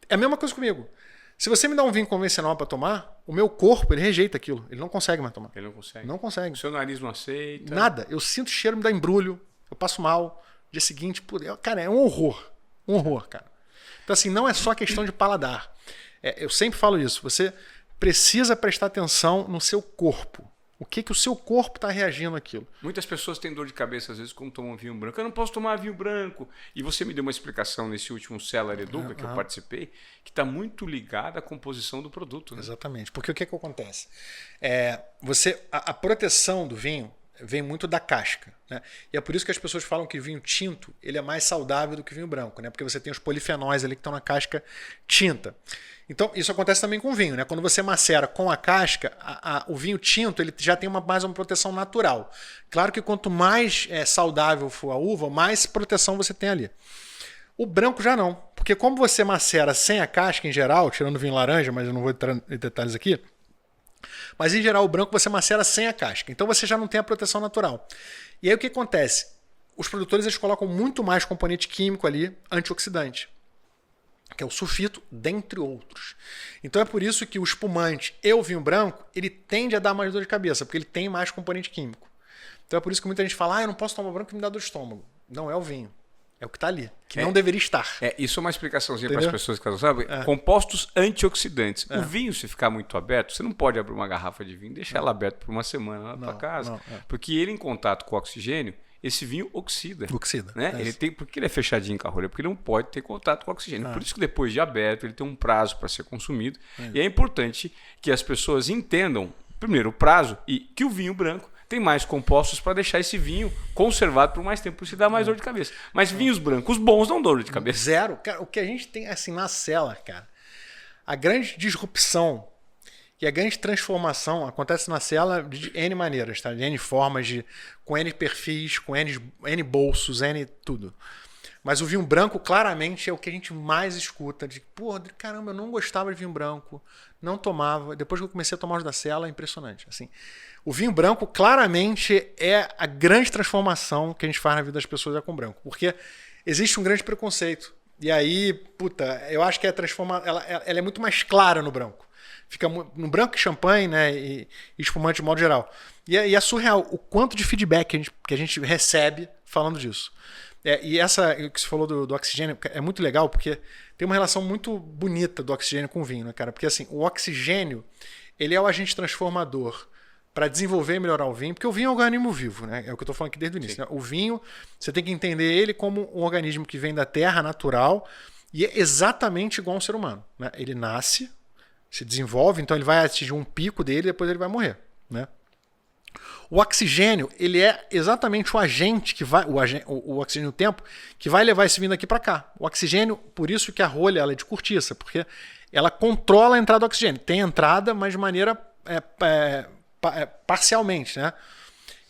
É a mesma coisa comigo. Se você me dá um vinho convencional para tomar, o meu corpo, ele rejeita aquilo. Ele não consegue mais tomar. Ele não consegue. Não consegue. O seu nariz não aceita. Nada. Eu sinto o cheiro, me dá embrulho, eu passo mal. Dia seguinte, cara, é um horror. Um horror, cara. Então, assim, não é só questão de paladar. Eu sempre falo isso. Você precisa prestar atenção no seu corpo. O que o seu corpo está reagindo àquilo. Muitas pessoas têm dor de cabeça, às vezes, quando tomam vinho branco. Eu não posso tomar vinho branco. E você me deu uma explicação nesse último Cellar Educa que eu participei, que está muito ligada à composição do produto. Né? Exatamente. Porque o que acontece? A proteção do vinho vem muito da casca. Né? E é por isso que as pessoas falam que vinho tinto ele é mais saudável do que vinho branco. Né? Porque você tem os polifenóis ali que estão na casca tinta. Então, isso acontece também com o vinho, né? Quando você macera com a casca, o vinho tinto ele já tem mais uma proteção natural. Claro que quanto mais saudável for a uva, mais proteção você tem ali. O branco já não, porque como você macera sem a casca em geral, tirando o vinho laranja, mas eu não vou entrar em detalhes aqui, mas em geral o branco você macera sem a casca, então você já não tem a proteção natural. E aí o que acontece? Os produtores eles colocam muito mais componente químico ali, antioxidante, que é o sulfito, dentre outros. Então é por isso que o espumante e o vinho branco, ele tende a dar mais dor de cabeça, porque ele tem mais componente químico. Então é por isso que muita gente fala, eu não posso tomar branco que me dá dor de estômago. Não é o vinho, é o que está ali, que não deveria estar. Isso é uma explicaçãozinha para as pessoas que não sabem. Compostos antioxidantes. O vinho, se ficar muito aberto, você não pode abrir uma garrafa de vinho e deixar ela aberta por uma semana na tua casa. Porque ele, em contato com o oxigênio, esse vinho oxida. Né? Porque ele é fechadinho com a rolha, porque ele não pode ter contato com o oxigênio. Por isso que depois de aberto, ele tem um prazo para ser consumido. E é importante que as pessoas entendam, primeiro, o prazo e que o vinho branco tem mais compostos para deixar esse vinho conservado por mais tempo, por isso dá mais dor de cabeça. Mas vinhos brancos bons não dão dor de cabeça. Zero. Cara, o que a gente tem assim na cela, cara, a grande disrupção e a grande transformação acontece na cela de N maneiras, tá? De N formas, com N perfis, com N bolsos, N tudo. Mas o vinho branco, claramente, é o que a gente mais escuta. De, caramba, eu não gostava de vinho branco, não tomava. Depois que eu comecei a tomar os da cela, é impressionante. Assim, o vinho branco, claramente, é a grande transformação que a gente faz na vida das pessoas com branco. Porque existe um grande preconceito. E aí, eu acho que ela é muito mais clara no branco. Fica no branco e champanhe, né, e espumante de modo geral. E é surreal o quanto de feedback que a gente recebe falando disso. E essa que você falou do oxigênio é muito legal, porque tem uma relação muito bonita do oxigênio com o vinho, né, cara? Porque assim, o oxigênio ele é o agente transformador para desenvolver e melhorar o vinho, porque o vinho é um organismo vivo, né? É o que eu estou falando aqui desde o início. Né? O vinho, você tem que entender ele como um organismo que vem da terra, natural, e é exatamente igual a um ser humano. Né? Ele nasce, se desenvolve, então ele vai atingir um pico dele e depois ele vai morrer. Né? O oxigênio, ele é exatamente o agente que vai, o oxigênio do tempo, que vai levar esse vinho daqui para cá. O oxigênio, por isso que a rolha ela é de cortiça, porque ela controla a entrada do oxigênio. Tem entrada, mas de maneira parcialmente, né?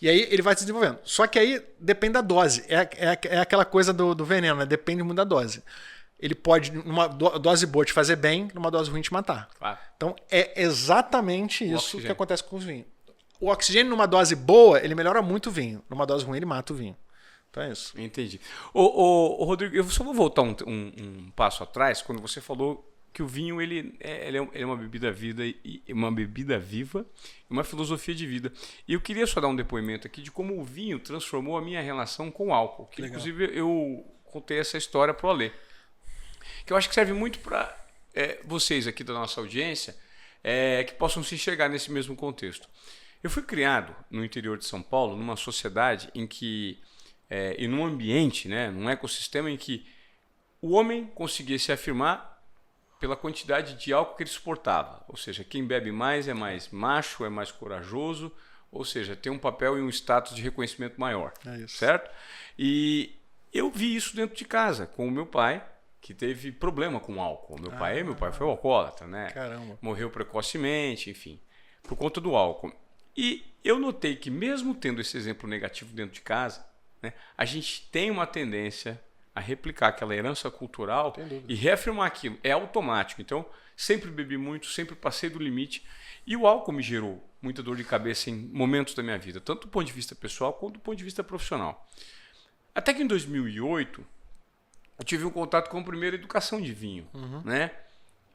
E aí ele vai se desenvolvendo. Só que aí depende da dose. É aquela coisa do veneno, né? Depende muito da dose. Ele pode, numa dose boa, te fazer bem, numa dose ruim te matar. Claro. Então é exatamente isso que acontece com os vinhos. O oxigênio, numa dose boa, ele melhora muito o vinho. Numa dose ruim, ele mata o vinho. Então é isso. Entendi. Ô, Rodrigo, eu só vou voltar um passo atrás, quando você falou que o vinho ele é uma bebida uma bebida viva, uma filosofia de vida. E eu queria só dar um depoimento aqui de como o vinho transformou a minha relação com o álcool. Que, inclusive, eu contei essa história para o Alê. Que eu acho que serve muito para vocês aqui da nossa audiência que possam se enxergar nesse mesmo contexto. Eu fui criado no interior de São Paulo, numa sociedade em que, e num ambiente, né, num ecossistema em que o homem conseguia se afirmar pela quantidade de álcool que ele suportava. Ou seja, quem bebe mais é mais macho, é mais corajoso, ou seja, tem um papel e um status de reconhecimento maior. É isso. Certo? E eu vi isso dentro de casa, com o meu pai, que teve problema com o álcool. Meu pai foi alcoólatra, né? Caramba. Morreu precocemente, enfim, por conta do álcool. E eu notei que mesmo tendo esse exemplo negativo dentro de casa, né, a gente tem uma tendência a replicar aquela herança cultural e reafirmar aquilo. É automático. Então, sempre bebi muito, sempre passei do limite. E o álcool me gerou muita dor de cabeça em momentos da minha vida, tanto do ponto de vista pessoal quanto do ponto de vista profissional. Até que em 2008, eu tive um contato com a primeira educação de vinho, né?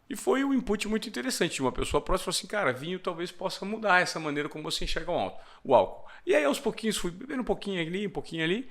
E foi um input muito interessante de uma pessoa próxima, falou assim, cara, vinho talvez possa mudar essa maneira como você enxerga o álcool. E aí aos pouquinhos fui bebendo um pouquinho ali,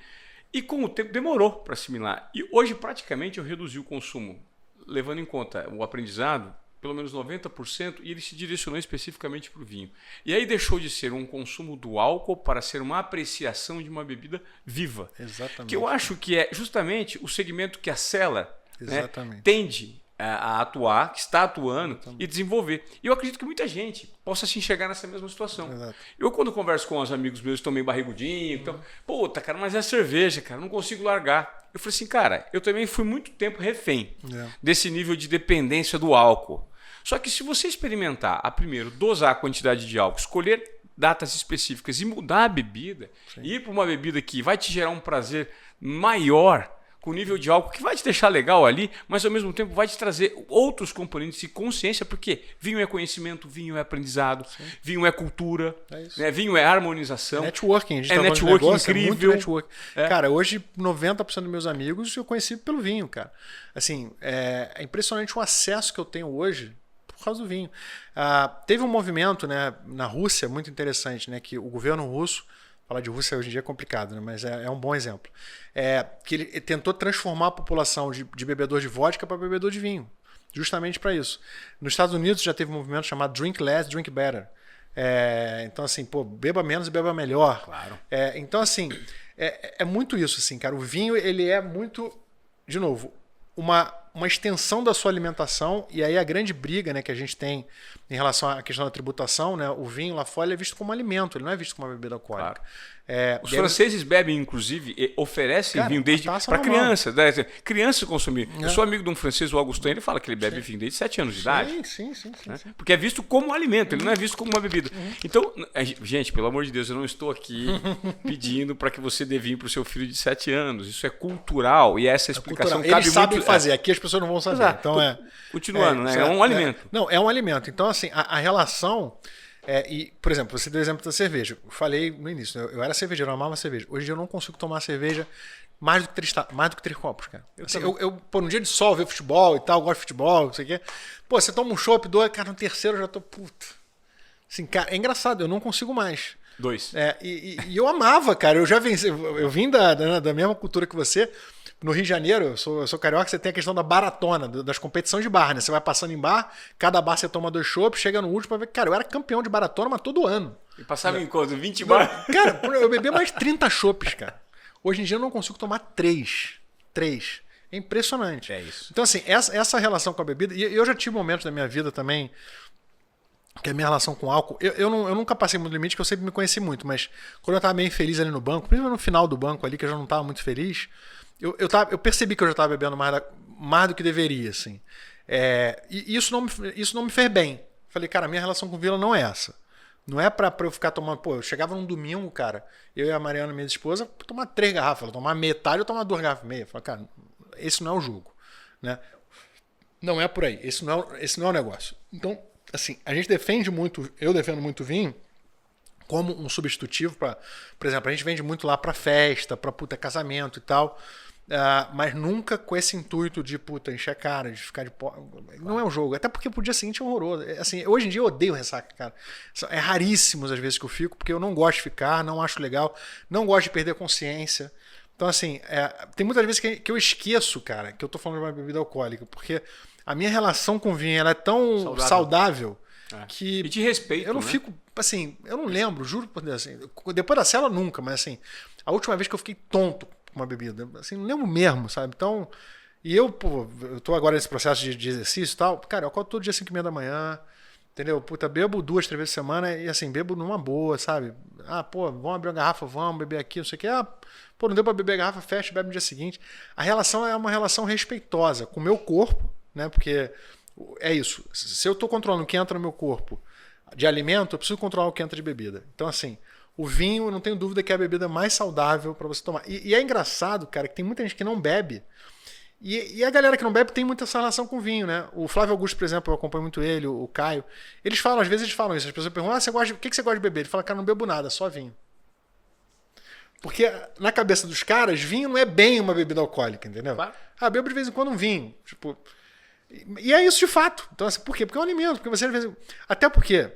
e com o tempo demorou para assimilar. E hoje praticamente eu reduzi o consumo, levando em conta o aprendizado, pelo menos 90%, e ele se direcionou especificamente para o vinho. E aí deixou de ser um consumo do álcool para ser uma apreciação de uma bebida viva. Exatamente. Que eu acho que é justamente o segmento que a Cellar, né, Exatamente. tende a atuar, que está atuando e desenvolver. E eu acredito que muita gente possa se enxergar nessa mesma situação. Exato. Eu, quando converso com os amigos meus que estão meio barrigudinhos, então, puta, cara, mas é a cerveja, cara, não consigo largar. Eu falei assim, cara, eu também fui muito tempo refém desse nível de dependência do álcool. Só que se você experimentar, primeiro, dosar a quantidade de álcool, escolher datas específicas e mudar a bebida, e ir para uma bebida que vai te gerar um prazer maior, com nível de álcool que vai te deixar legal ali, mas ao mesmo tempo vai te trazer outros componentes de consciência, porque vinho é conhecimento, vinho é aprendizado, vinho é cultura, né? Vinho é harmonização. É networking, a gente é tá networking negócio, incrível. É muito networking. Cara, hoje 90% dos meus amigos eu conheci pelo vinho, cara. Assim, é impressionante o acesso que eu tenho hoje por causa do vinho. Teve um movimento, né, na Rússia muito interessante, né, que o governo russo, falar de Rússia hoje em dia é complicado, né? Mas é um bom exemplo. Que ele tentou transformar a população de bebedor de vodka para bebedor de vinho. Justamente para isso. Nos Estados Unidos já teve um movimento chamado Drink Less, Drink Better. Então, assim, beba menos e beba melhor. Claro. Então, assim, é muito isso, assim, cara. O vinho, ele é muito, de novo, uma extensão da sua alimentação, e aí a grande briga, né, que a gente tem em relação à questão da tributação, né, o vinho lá fora é visto como alimento, ele não é visto como uma bebida alcoólica. Claro. Os franceses bebem, inclusive, oferecem vinho desde para criança. Criança consumir. Eu sou amigo de um francês, o Augustin, ele fala que ele bebe vinho desde 7 anos de idade. Sim. Né? Porque é visto como um alimento, ele não é visto como uma bebida. Então, gente, pelo amor de Deus, eu não estou aqui pedindo para que você dê vinho para o seu filho de 7 anos. Isso é cultural e essa explicação cabe muito. Eles sabem fazer, aqui as pessoas não vão saber. Exato. Então, continuando, né? É um alimento. Não, é um alimento. Então, assim, a relação... por exemplo, você deu o exemplo da cerveja. Eu falei no início, eu era cervejeiro, eu amava cerveja. Hoje em dia eu não consigo tomar cerveja mais do que 3 copos, cara. No dia de sol, ver futebol e tal, gosto de futebol, não sei o quê. Você toma um chopp, 2, cara, no terceiro eu já tô, puta. Assim, cara, é engraçado, eu não consigo mais. 2. E eu amava, cara. Eu já venci, eu vim da mesma cultura que você. No Rio de Janeiro, eu sou carioca, você tem a questão da baratona, das competições de bar, né? Você vai passando em bar, cada bar você toma 2 chopps, chega no último pra ver. Cara, eu era campeão de baratona, mas todo ano. E passava em quanto? 20 bar? Cara, eu bebia mais de 30 chopps, cara. Hoje em dia eu não consigo tomar 3. É impressionante. É isso. Então, assim, essa relação com a bebida... E eu já tive momentos da minha vida também que a minha relação com álcool, eu nunca passei muito limite, que eu sempre me conheci muito, mas quando eu tava bem feliz ali no banco, principalmente no final do banco ali, que eu já não tava muito feliz, eu percebi que eu já tava bebendo mais do que deveria, assim. E isso não me fez bem. Falei, cara, a minha relação com o Vila não é essa. Não é pra eu ficar tomando... Pô, eu chegava num domingo, cara, eu e a Mariana, minha esposa, tomar 3 garrafas. Ela tomar metade, eu tomar 2 garrafas e meia. Falei, cara, esse não é o jogo, né? Não é por aí. Esse não é o negócio. Então, assim, a gente defende muito, eu defendo muito vinho como um substitutivo para, por exemplo, a gente vende muito lá para festa, para casamento e tal, mas nunca com esse intuito de encher a cara, de ficar de pó. Não é um jogo, até porque pro dia seguinte é horroroso. Assim, hoje em dia eu odeio ressaca, cara. É raríssimos as vezes que eu fico, porque eu não gosto de ficar, não acho legal, não gosto de perder a consciência. Então, assim, tem muitas vezes que eu esqueço, cara, que eu tô falando de uma bebida alcoólica, porque a minha relação com o vinho ela é tão saudável que... E de respeito, eu não fico, assim, eu não lembro, juro por Deus, assim, depois da cela nunca, mas assim, a última vez que eu fiquei tonto com uma bebida, assim, não lembro mesmo, sabe? Então, e eu tô agora nesse processo de exercício e tal, cara, eu acordo todo dia 5h30 da manhã, entendeu? Bebo 2, 3 vezes por semana e assim, bebo numa boa, sabe? Vamos abrir uma garrafa, vamos beber aqui, não sei o que, não deu pra beber a garrafa, fecha, bebe no dia seguinte. A relação é uma relação respeitosa com o meu corpo, né? Porque é isso. Se eu estou controlando o que entra no meu corpo de alimento, eu preciso controlar o que entra de bebida. Então, assim, o vinho, eu não tenho dúvida que é a bebida mais saudável para você tomar. E é engraçado, cara, que tem muita gente que não bebe. E a galera que não bebe tem muita essa relação com o vinho, né? O Flávio Augusto, por exemplo, eu acompanho muito ele, o Caio. Às vezes eles falam isso. As pessoas perguntam, o que você gosta de beber? Ele fala, cara, não bebo nada, só vinho. Porque na cabeça dos caras, vinho não é bem uma bebida alcoólica, entendeu? Claro. Bebo de vez em quando um vinho. Tipo... E é isso de fato. Então, assim, por quê? Porque é um alimento. Porque você, até porque,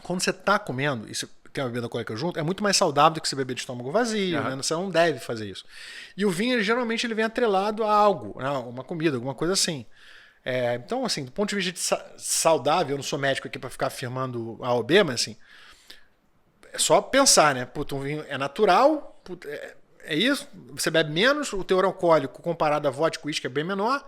quando você está comendo, isso tem uma bebida alcoólica junto, é muito mais saudável do que você beber de estômago vazio, né? Você não deve fazer isso. E o vinho, geralmente, ele vem atrelado a algo, né? Uma comida, alguma coisa assim. Então, assim, do ponto de vista saudável, eu não sou médico aqui para ficar afirmando A ou B, mas assim, é só pensar, né? Um vinho é natural, é isso, você bebe menos, o teor alcoólico comparado a vodka e uísque é bem menor.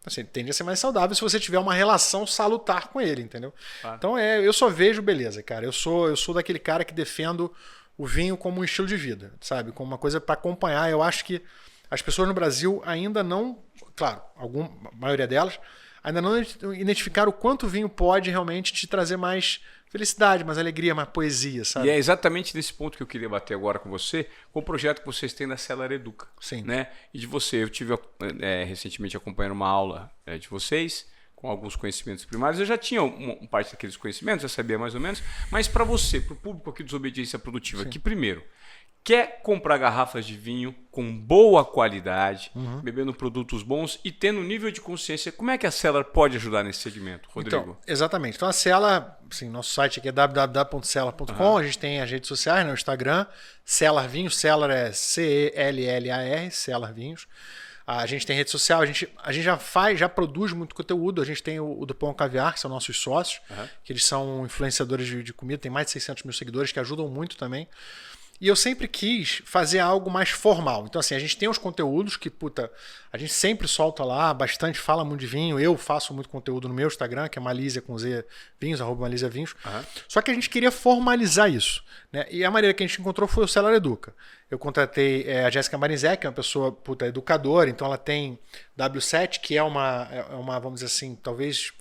Assim, tende a ser mais saudável se você tiver uma relação salutar com ele, entendeu? Então eu só vejo beleza, cara. Eu sou daquele cara que defendo o vinho como um estilo de vida, sabe? Como uma coisa para acompanhar. Eu acho que as pessoas no Brasil ainda não, claro, a maioria delas, ainda não identificaram o quanto o vinho pode realmente te trazer mais felicidade, mais alegria, mais poesia, sabe? E é exatamente nesse ponto que eu queria bater agora com você, com o projeto que vocês têm da Cellar Educa. Sim. Né? E de você, eu tive recentemente acompanhando uma aula de vocês, com alguns conhecimentos primários. Eu já tinha parte daqueles conhecimentos, já sabia mais ou menos, mas para você, para o público aqui do Desobediência Produtiva, que primeiro quer comprar garrafas de vinho com boa qualidade, bebendo produtos bons e tendo nível de consciência, como é que a Cellar pode ajudar nesse segmento, Rodrigo? Então, exatamente. Então a Cellar, assim, nosso site aqui é www.cellar.com, a gente tem as redes sociais, né, o Instagram, Cellar Vinhos, Cellar é CELLAR, Cellar Vinhos. A gente tem rede social, a gente já produz muito conteúdo, a gente tem o do Pão Caviar, que são nossos sócios, que eles são influenciadores de comida, tem mais de 600 mil seguidores, que ajudam muito também. E eu sempre quis fazer algo mais formal. Então, assim, a gente tem os conteúdos que, a gente sempre solta lá, bastante, fala muito de vinho. Eu faço muito conteúdo no meu Instagram, que é Malísia com Z Vinhos, @Malísia Vinhos. Só que a gente queria formalizar isso, né? E a maneira que a gente encontrou foi o Cellar Educa. Eu contratei a Jéssica Marinzec, que é uma pessoa educadora, então ela tem W7, que é uma, vamos dizer assim, talvez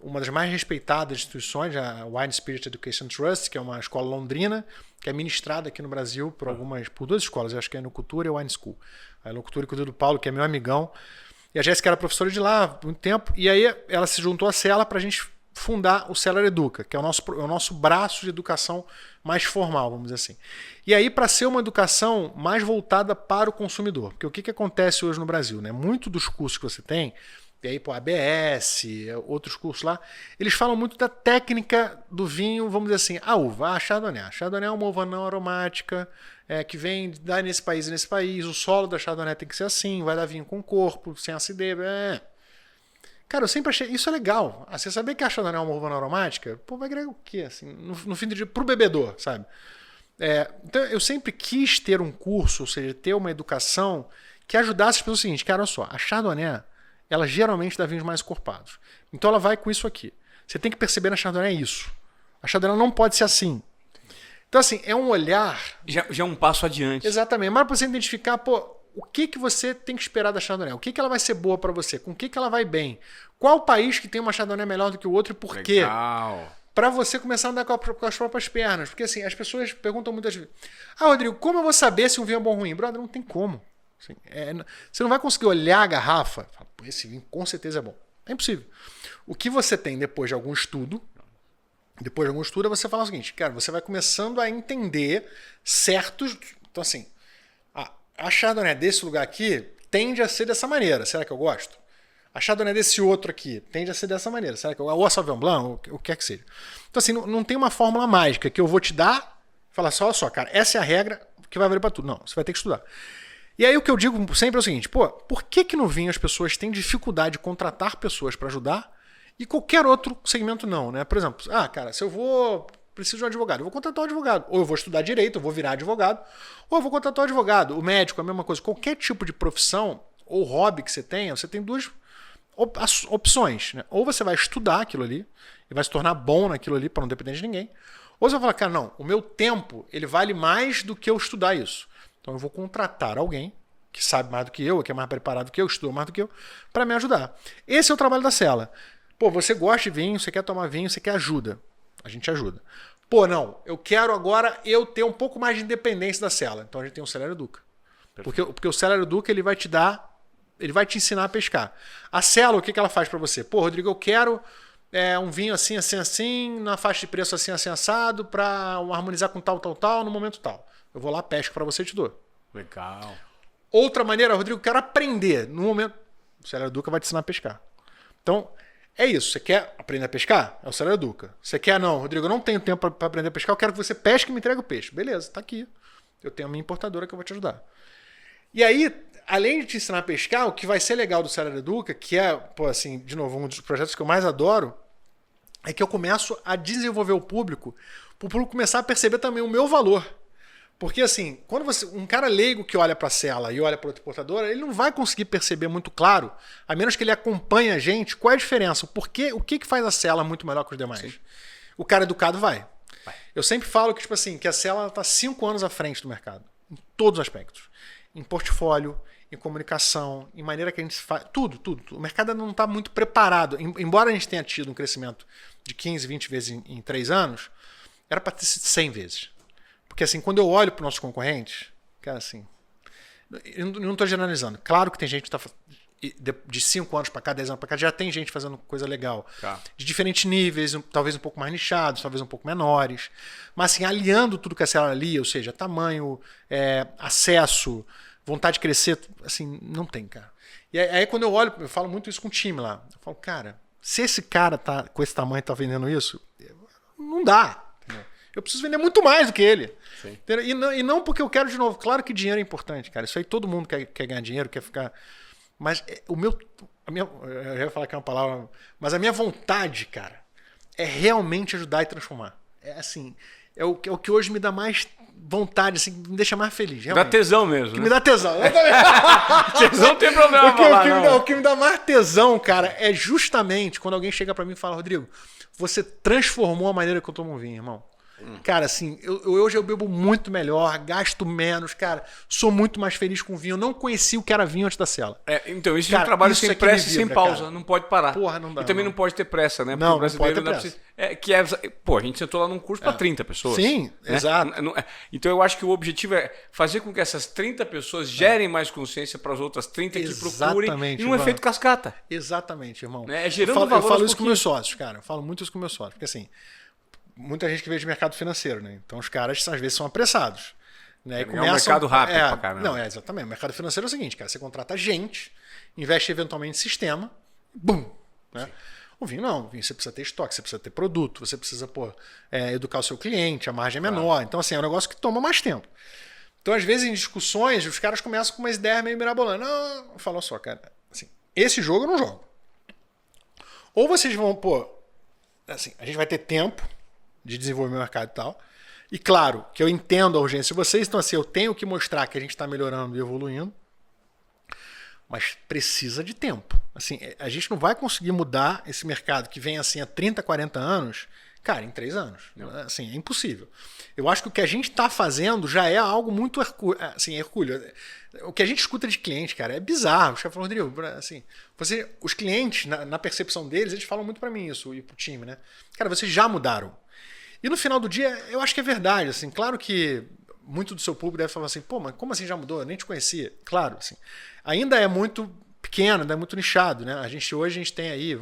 uma das mais respeitadas instituições, a Wine Spirit Education Trust, que é uma escola londrina, que é ministrada aqui no Brasil por duas escolas, eu acho que é a Enocultura e a Wine School. A Enocultura e do Paulo, que é meu amigão. E a Jéssica era professora de lá há muito tempo, e aí ela se juntou à Cellar para a gente fundar o Cellar Educa, que é o nosso braço de educação mais formal, vamos dizer assim. E aí, para ser uma educação mais voltada para o consumidor, porque o que acontece hoje no Brasil, né? Muito dos cursos que você tem, e aí, ABS, outros cursos lá, eles falam muito da técnica do vinho, vamos dizer assim, a uva, a Chardonnay. A Chardonnay é uma uva não aromática, que vem nesse país e nesse país, o solo da Chardonnay tem que ser assim, vai dar vinho com corpo, sem acidez, Cara, eu sempre achei isso é legal. Você saber que a Chardonnay é uma uva não aromática, vai agregar o quê? Assim, no fim do dia, pro bebedor, sabe? Então, eu sempre quis ter um curso, ou seja, ter uma educação que ajudasse as pessoas o seguinte, cara, olha só, a Chardonnay, ela geralmente dá vinhos mais encorpados. Então ela vai com isso aqui. Você tem que perceber na Chardonnay isso. A chardonnay não pode ser assim. Então, assim, é um olhar... Já é um passo adiante. Exatamente. Mas para você identificar, o que você tem que esperar da chardonnay? O que ela vai ser boa para você? Com o que ela vai bem? Qual país que tem uma chardonnay melhor do que o outro e por quê? Legal. Para você começar a andar com as próprias pernas. Porque, assim, as pessoas perguntam muitas vezes: Rodrigo, como eu vou saber se um vinho é bom ou ruim? Brother, não tem como. Assim, você não vai conseguir olhar a garrafa e falar, esse vinho com certeza é bom. É impossível. O que você tem depois de algum estudo, é você falar o seguinte, cara, você vai começando a entender certos... Então, assim, a Chardonnay desse lugar aqui tende a ser dessa maneira. Será que eu gosto? A Chardonnay desse outro aqui tende a ser dessa maneira. Será que eu gosto? Ou a Sauvignon Blanc, o que é que seja. Então, assim, não tem uma fórmula mágica que eu vou te dar e falar assim, olha só, cara, essa é a regra que vai valer para tudo. Não, você vai ter que estudar. E aí o que eu digo sempre é o seguinte, por que no vinho as pessoas têm dificuldade de contratar pessoas para ajudar e qualquer outro segmento não, né? Por exemplo, cara, se eu preciso de um advogado, eu vou contratar um advogado. Ou eu vou estudar direito, eu vou virar advogado. Ou eu vou contratar um advogado. O médico, a mesma coisa. Qualquer tipo de profissão ou hobby que você tem duas opções, né? Ou você vai estudar aquilo ali e vai se tornar bom naquilo ali para não depender de ninguém. Ou você vai falar, cara, não, o meu tempo ele vale mais do que eu estudar isso. Então eu vou contratar alguém que sabe mais do que eu, que é mais preparado que eu, estudou mais do que eu, para me ajudar. Esse é o trabalho da cela. Você gosta de vinho, você quer tomar vinho, você quer ajuda. A gente ajuda. Não, eu quero agora ter um pouco mais de independência da cela. Então a gente tem o Cellar Educa. Porque o Cellar Educa ele vai te ensinar a pescar. A cela, o que ela faz para você? Rodrigo, eu quero um vinho assim, assim, assim, na faixa de preço assim, assim, assado, para harmonizar com tal, tal, tal, no momento tal. Eu vou lá, pesco para você e te dou. Legal. Outra maneira, Rodrigo, eu quero aprender. No momento, o Cellar Educa vai te ensinar a pescar. Então, é isso. Você quer aprender a pescar? É o Cellar Educa. Você quer, não, Rodrigo, eu não tenho tempo para aprender a pescar, eu quero que você pesque e me entregue o peixe. Beleza, tá aqui. Eu tenho a minha importadora que eu vou te ajudar. E aí, além de te ensinar a pescar, o que vai ser legal do Cellar Educa, que é, assim, de novo, um dos projetos que eu mais adoro, é que eu começo a desenvolver o público, para o público começar a perceber também o meu valor. Porque, assim, quando um cara leigo que olha para a cela e olha para outra importadora, ele não vai conseguir perceber muito claro, a menos que ele acompanhe a gente, qual é a diferença, o que faz a cela muito melhor que os demais. Sim. O cara educado vai. Eu sempre falo que, tipo assim, que a cela está 5 anos à frente do mercado, em todos os aspectos. Em portfólio, em comunicação, em maneira que a gente faz, tudo. O mercado não está muito preparado. Embora a gente tenha tido um crescimento de 15, 20 vezes em 3 anos, era para ter sido 100 vezes. Porque, assim, quando eu olho para os nossos concorrentes, cara, assim, eu não estou generalizando. Claro que tem gente que está de 5 anos para cá, 10 anos para cá, já tem gente fazendo coisa legal. Tá. De diferentes níveis, talvez um pouco mais nichados, talvez um pouco menores. Mas, assim, aliando tudo que a cela ali, ou seja, tamanho, acesso, vontade de crescer, assim, não tem, cara. E aí quando eu olho, eu falo muito isso com o time lá. Eu falo, cara, se esse cara tá com esse tamanho tá vendendo isso, não dá. Eu preciso vender muito mais do que ele. E não porque eu quero de novo. Claro que dinheiro é importante, cara. Isso aí todo mundo quer ganhar dinheiro, quer ficar... Mas eu ia falar que é uma palavra... Mas a minha vontade, cara, é realmente ajudar e transformar. É assim... É o que hoje me dá mais vontade, assim, me deixa mais feliz. Realmente. Dá tesão mesmo. Que me dá tesão. Tesão não tem problema. O que me dá mais tesão, cara, é justamente quando alguém chega pra mim e fala, Rodrigo, você transformou a maneira que eu tomo um vinho, irmão. Cara, assim, hoje eu bebo muito melhor, gasto menos, cara, sou muito mais feliz com vinho. Eu não conhecia o que era vinho antes da cela. Então, isso é um trabalho sem pressa e sem pausa, cara. Não pode parar. Porra, não dá. E também não pode ter pressa, né? Porque não, o brasileiro não pode ter pressa. A gente sentou lá num curso para 30 pessoas. Sim, né? Exato. Então eu acho que o objetivo é fazer com que essas 30 pessoas gerem mais consciência para as outras 30 que procurem e um efeito cascata. Exatamente, irmão. É gerando valor. Eu falo isso com meus sócios, cara. Eu falo muito isso com meus sócios. Porque assim, muita gente que veio de mercado financeiro, né? Então os caras às vezes são apressados. Né? É um mercado rápido pra caramba. Não, exatamente. O mercado financeiro é o seguinte, cara. Você contrata gente, investe eventualmente em sistema, bum! Né? O vinho não. O vinho você precisa ter estoque, você precisa ter produto, você precisa educar o seu cliente, a margem é menor. Então, assim, é um negócio que toma mais tempo. Então, às vezes, em discussões, os caras começam com umas ideias meio mirabolantes. Não, eu falo só, cara. Assim, esse jogo eu não jogo. Ou vocês vão, assim, a gente vai ter tempo de desenvolver o mercado e tal. E claro, que eu entendo a urgência de vocês, então assim, eu tenho que mostrar que a gente está melhorando e evoluindo, mas precisa de tempo. Assim, a gente não vai conseguir mudar esse mercado que vem assim há 30, 40 anos Cara, em 3 anos. Assim, é impossível. Eu acho que o que a gente está fazendo já é algo muito hercúleo. O que a gente escuta de cliente, cara, é bizarro. Os caras falam, Rodrigo, assim, os clientes, na percepção deles, eles falam muito para mim isso e pro time, né? Cara, vocês já mudaram. E no final do dia, eu acho que é verdade. Assim, claro que muito do seu público deve falar assim, pô, mas como assim já mudou? Eu nem te conhecia. Claro, assim, ainda é muito pequeno, ainda é muito nichado, né? Hoje a gente tem aí,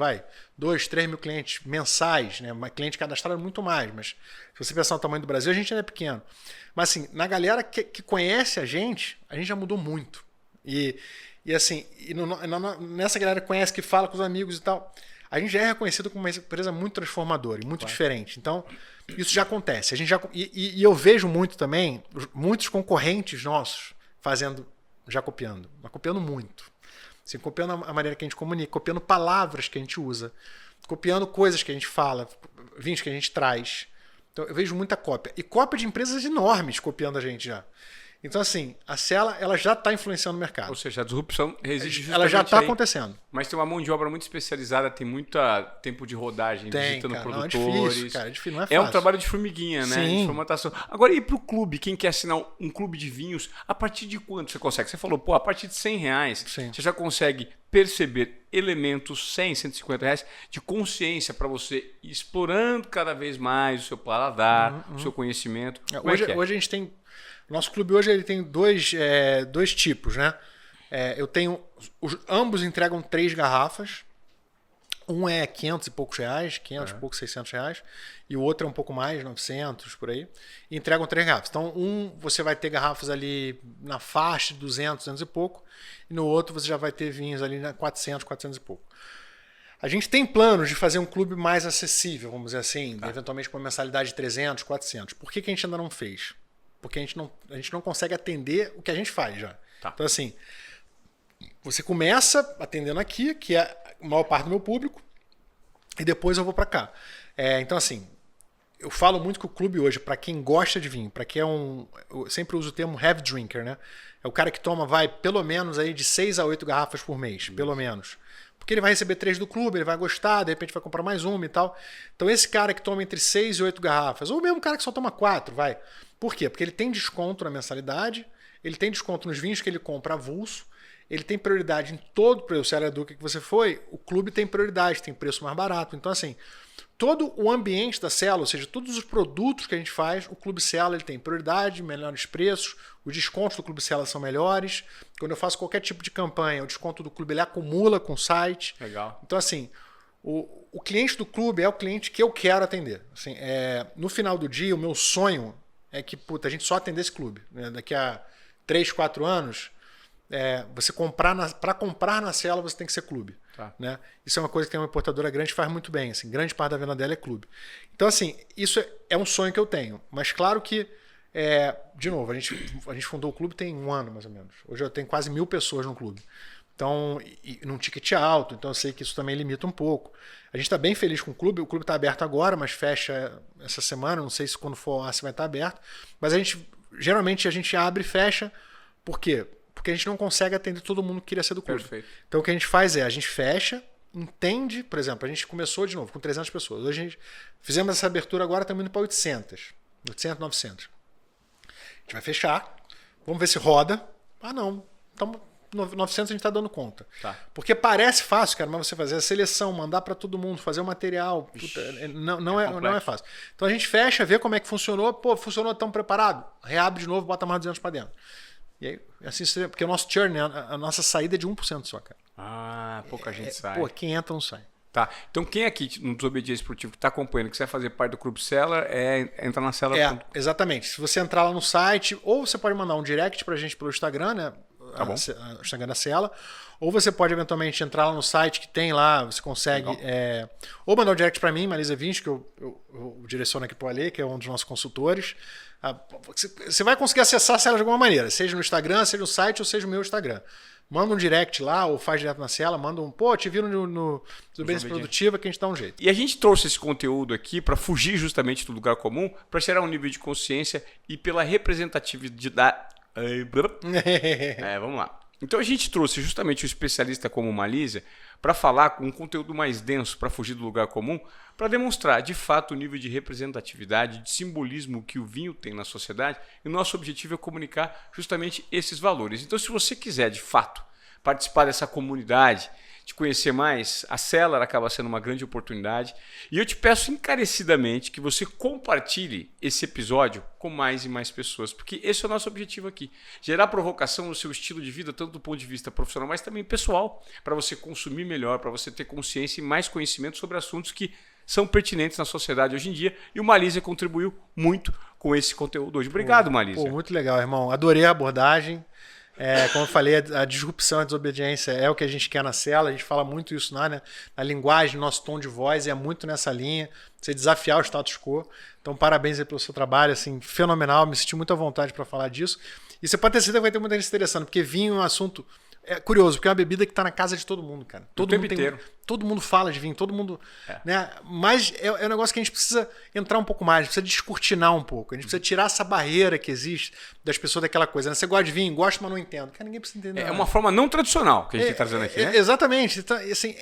2, 3 mil clientes mensais, né? Cliente cadastrado muito mais, mas se você pensar no tamanho do Brasil, a gente ainda é pequeno. Mas assim, na galera que conhece a gente já mudou muito. E assim, nessa galera que conhece, que fala com os amigos e tal, a gente já é reconhecido como uma empresa muito transformadora e muito diferente. Então, isso já acontece. E eu vejo muito também, muitos concorrentes nossos já copiando, mas copiando muito. Assim, copiando a maneira que a gente comunica, copiando palavras que a gente usa, copiando coisas que a gente fala, vinhos que a gente traz. Então, eu vejo muita cópia. E cópia de empresas enormes copiando a gente já. Então, assim, a Sela, ela já está influenciando o mercado. Ou seja, a disrupção resiste justamente ela já está aí. acontecendo. Mas tem uma mão de obra muito especializada, tem muito tempo de rodagem, visitando produtores. Não, é difícil, cara, é difícil, não é fácil. É um trabalho de formiguinha, né? Sim. De formatação. Agora, e para o clube? Quem quer assinar um clube de vinhos, a partir de quanto você consegue? Você falou, a partir de R$100, Sim. Você já consegue perceber elementos, 100, R$150, de consciência para você ir explorando cada vez mais o seu paladar, o seu conhecimento. Hoje a gente tem... Nosso clube hoje ele tem dois tipos, né? Eu tenho... ambos entregam 3 garrafas. Um é 500 e poucos reais, 500 e poucos, 600 reais. E o outro é um pouco mais, 900, por aí. E entregam 3 garrafas. Então, você vai ter garrafas ali na faixa de 200, 200 e pouco. E no outro você já vai ter vinhos ali na 400, 400 e pouco. A gente tem planos de fazer um clube mais acessível, vamos dizer assim. Eventualmente com uma mensalidade de 300, 400. Por que a gente ainda não fez? Porque a gente não consegue atender o que a gente faz já. Tá. Então, assim, você começa atendendo aqui, que é a maior parte do meu público, e depois eu vou para cá. Então, assim, eu falo muito que o clube hoje, para quem gosta de vinho, para quem eu sempre uso o termo heavy drinker, né? É o cara que toma, pelo menos aí de 6 a 8 garrafas por mês, pelo menos. Porque ele vai receber 3 do clube, ele vai gostar, de repente vai comprar mais uma e tal. Então, esse cara que toma entre 6 e 8 garrafas, ou mesmo cara que só toma 4, Por quê? Porque ele tem desconto na mensalidade, ele tem desconto nos vinhos que ele compra avulso, ele tem prioridade em todo o Cela Duca que você foi, o clube tem prioridade, tem preço mais barato. Então, assim, todo o ambiente da Cela, ou seja, todos os produtos que a gente faz, o Clube Cela ele tem prioridade, melhores preços, os descontos do Clube Cela são melhores. Quando eu faço qualquer tipo de campanha, o desconto do clube ele acumula com o site. Legal. Então, assim, o cliente do clube é o cliente que eu quero atender. Assim, no final do dia, o meu sonho é que a gente só atender esse clube. Né? Daqui a 3, 4 anos, você para comprar na Cela você tem que ser clube. Tá. Né? Isso é uma coisa que tem uma importadora grande que faz muito bem. Assim, grande parte da venda dela é clube. Então, assim, isso é um sonho que eu tenho. Mas claro que, de novo, a gente fundou o clube tem 1 ano, mais ou menos. Hoje eu tenho quase 1000 pessoas no clube. Então, e num ticket alto, então eu sei que isso também limita um pouco. A gente está bem feliz com o clube está aberto agora, mas fecha essa semana, não sei se quando for se vai estar aberto, mas geralmente a gente abre e fecha, por quê? Porque a gente não consegue atender todo mundo que queria ser do clube. Perfeito. Então o que a gente faz a gente fecha, entende, por exemplo, a gente começou de novo com 300 pessoas, hoje fizemos essa abertura agora, estamos indo para 800, 900. A gente vai fechar, vamos ver se roda. Não, estamos 900 a gente está dando conta. Tá. Porque parece fácil, cara, mas você fazer a seleção, mandar para todo mundo, fazer o material, não é fácil. Então a gente fecha, vê como é que funcionou, funcionou, tão preparado, reabre de novo, bota mais 200 para dentro. E aí, assim, porque o nosso churn, a nossa saída é de 1% só, cara. Pouca gente sai. Quem entra não sai. Tá. Então quem aqui no Desobediência Esportiva que está acompanhando, que quiser fazer parte do Clube Cela, entra na Cela. Exatamente. Se você entrar lá no site, ou você pode mandar um direct pra gente pelo Instagram, né? Tá bom. O Instagram da Cela, ou você pode eventualmente entrar lá no site que tem lá, você consegue ou mandar um direct para mim, Marisa Vinci, que eu direciono aqui para o Ale, que é um dos nossos consultores. Você vai conseguir acessar a Cela de alguma maneira, seja no Instagram, seja no site, ou seja no meu Instagram. Manda um direct lá, ou faz direto na Cela, manda te viram no Desobediência Produtiva que a gente dá um jeito. E a gente trouxe esse conteúdo aqui para fugir justamente do lugar comum, para gerar um nível de consciência e pela representatividade. Vamos lá. Então a gente trouxe justamente um especialista como Malísia para falar com um conteúdo mais denso, para fugir do lugar comum, para demonstrar de fato o nível de representatividade, de simbolismo que o vinho tem na sociedade. E o nosso objetivo é comunicar justamente esses valores. Então, se você quiser de fato participar dessa comunidade, te conhecer mais, a Cellar acaba sendo uma grande oportunidade. E eu te peço encarecidamente que você compartilhe esse episódio com mais e mais pessoas, porque esse é o nosso objetivo aqui. Gerar provocação no seu estilo de vida, tanto do ponto de vista profissional, mas também pessoal, para você consumir melhor, para você ter consciência e mais conhecimento sobre assuntos que são pertinentes na sociedade hoje em dia. E o Malísia contribuiu muito com esse conteúdo hoje. Obrigado, Malísia. Muito legal, irmão. Adorei a abordagem. Como eu falei, a disrupção, a desobediência é o que a gente quer na Cellar. A gente fala muito isso né? Na linguagem, no nosso tom de voz, é muito nessa linha. Você desafiar o status quo. Então, parabéns aí pelo seu trabalho, assim, fenomenal. Me senti muito à vontade para falar disso. E você pode ter certeza que vai ter muita gente se interessando, porque vinho é um assunto curioso, porque é uma bebida que está na casa de todo mundo, cara. Todo mundo fala de vinho, todo mundo. Né? Mas é um negócio que a gente precisa entrar um pouco mais, a gente precisa descortinar um pouco. A gente precisa tirar essa barreira que existe das pessoas daquela coisa. Né? Você gosta de vinho, gosta, mas não entendo. Cara, ninguém precisa entender. É uma forma não tradicional que a gente está trazendo aqui, né? Exatamente. Então, assim,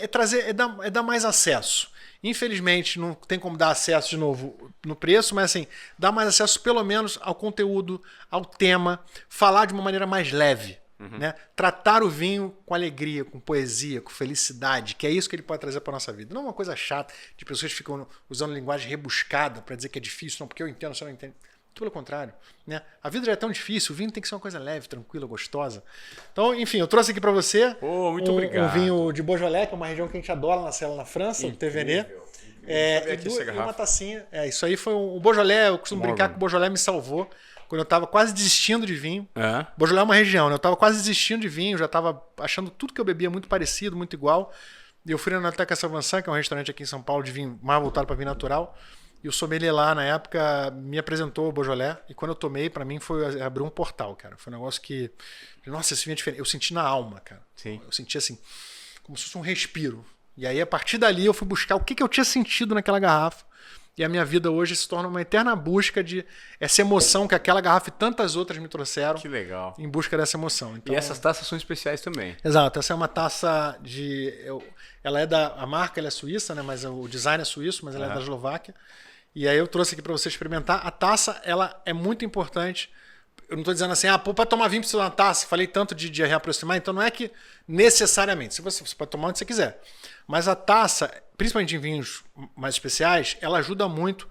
trazer, dar mais acesso. Infelizmente, não tem como dar acesso de novo no preço, mas assim, dar mais acesso pelo menos ao conteúdo, ao tema, falar de uma maneira mais leve. Né? Tratar o vinho com alegria, com poesia, com felicidade, que é isso que ele pode trazer para nossa vida. Não uma coisa chata de pessoas que ficam usando linguagem rebuscada para dizer que é difícil, não, porque eu entendo, você não entende. Muito pelo contrário. Né? A vida já é tão difícil, o vinho tem que ser uma coisa leve, tranquila, gostosa. Então, enfim, eu trouxe aqui para você muito obrigado. Um vinho de Beaujolais, que é uma região que a gente adora na Cellar na França, o TVN. E uma tacinha. Isso aí foi o Beaujolais, eu costumo brincar que o Beaujolais me salvou. Quando eu estava quase desistindo de vinho. Beaujolais é uma região, né? Eu estava quase desistindo de vinho, já estava achando tudo que eu bebia muito parecido, muito igual. E eu fui na Anateca Savansan, que é um restaurante aqui em São Paulo de vinho mais voltado para vinho natural. E o sommelier lá, na época, me apresentou o Beaujolais. E quando eu tomei, para mim, foi abrir um portal, cara. Foi um negócio que... Nossa, esse vinho é diferente. Eu senti na alma, cara. Sim. Eu senti assim, como se fosse um respiro. E aí, a partir dali, eu fui buscar o que eu tinha sentido naquela garrafa. E a minha vida hoje se torna uma eterna busca de essa emoção que aquela garrafa e tantas outras me trouxeram. Que legal. Em busca dessa emoção. Então, e essas taças são especiais também. Exato. Essa é uma taça de... Ela é a marca ela é suíça, né? Mas o design é suíço, mas ela é da Eslováquia. E aí eu trouxe aqui para você experimentar. A taça, ela é muito importante. Eu não estou dizendo assim, para tomar vinho precisa de uma taça. Falei tanto de reaproximar. Então não é que necessariamente. Você pode tomar onde você quiser. Mas a taça, principalmente em vinhos mais especiais, ela ajuda muito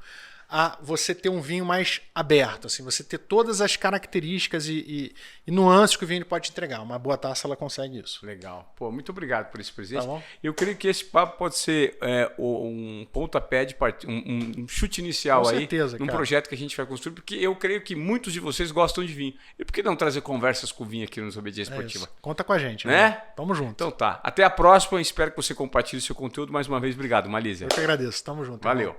a você ter um vinho mais aberto, assim, você ter todas as características e nuances que o vinho pode te entregar. Uma boa taça, ela consegue isso. Legal. Pô, muito obrigado por esse presente. Tá bom? Eu creio que esse papo pode ser um pontapé de um chute inicial Com aí certeza, num cara. projeto que a gente vai construir, porque eu creio que muitos de vocês gostam de vinho. E por que não trazer conversas com vinho aqui no Desobediência Esportiva? Isso. Conta com a gente. Né? Tamo junto. Então tá. Até a próxima. Espero que você compartilhe o seu conteúdo. Mais uma vez, obrigado, Malísia. Eu que agradeço. Tamo junto. Valeu.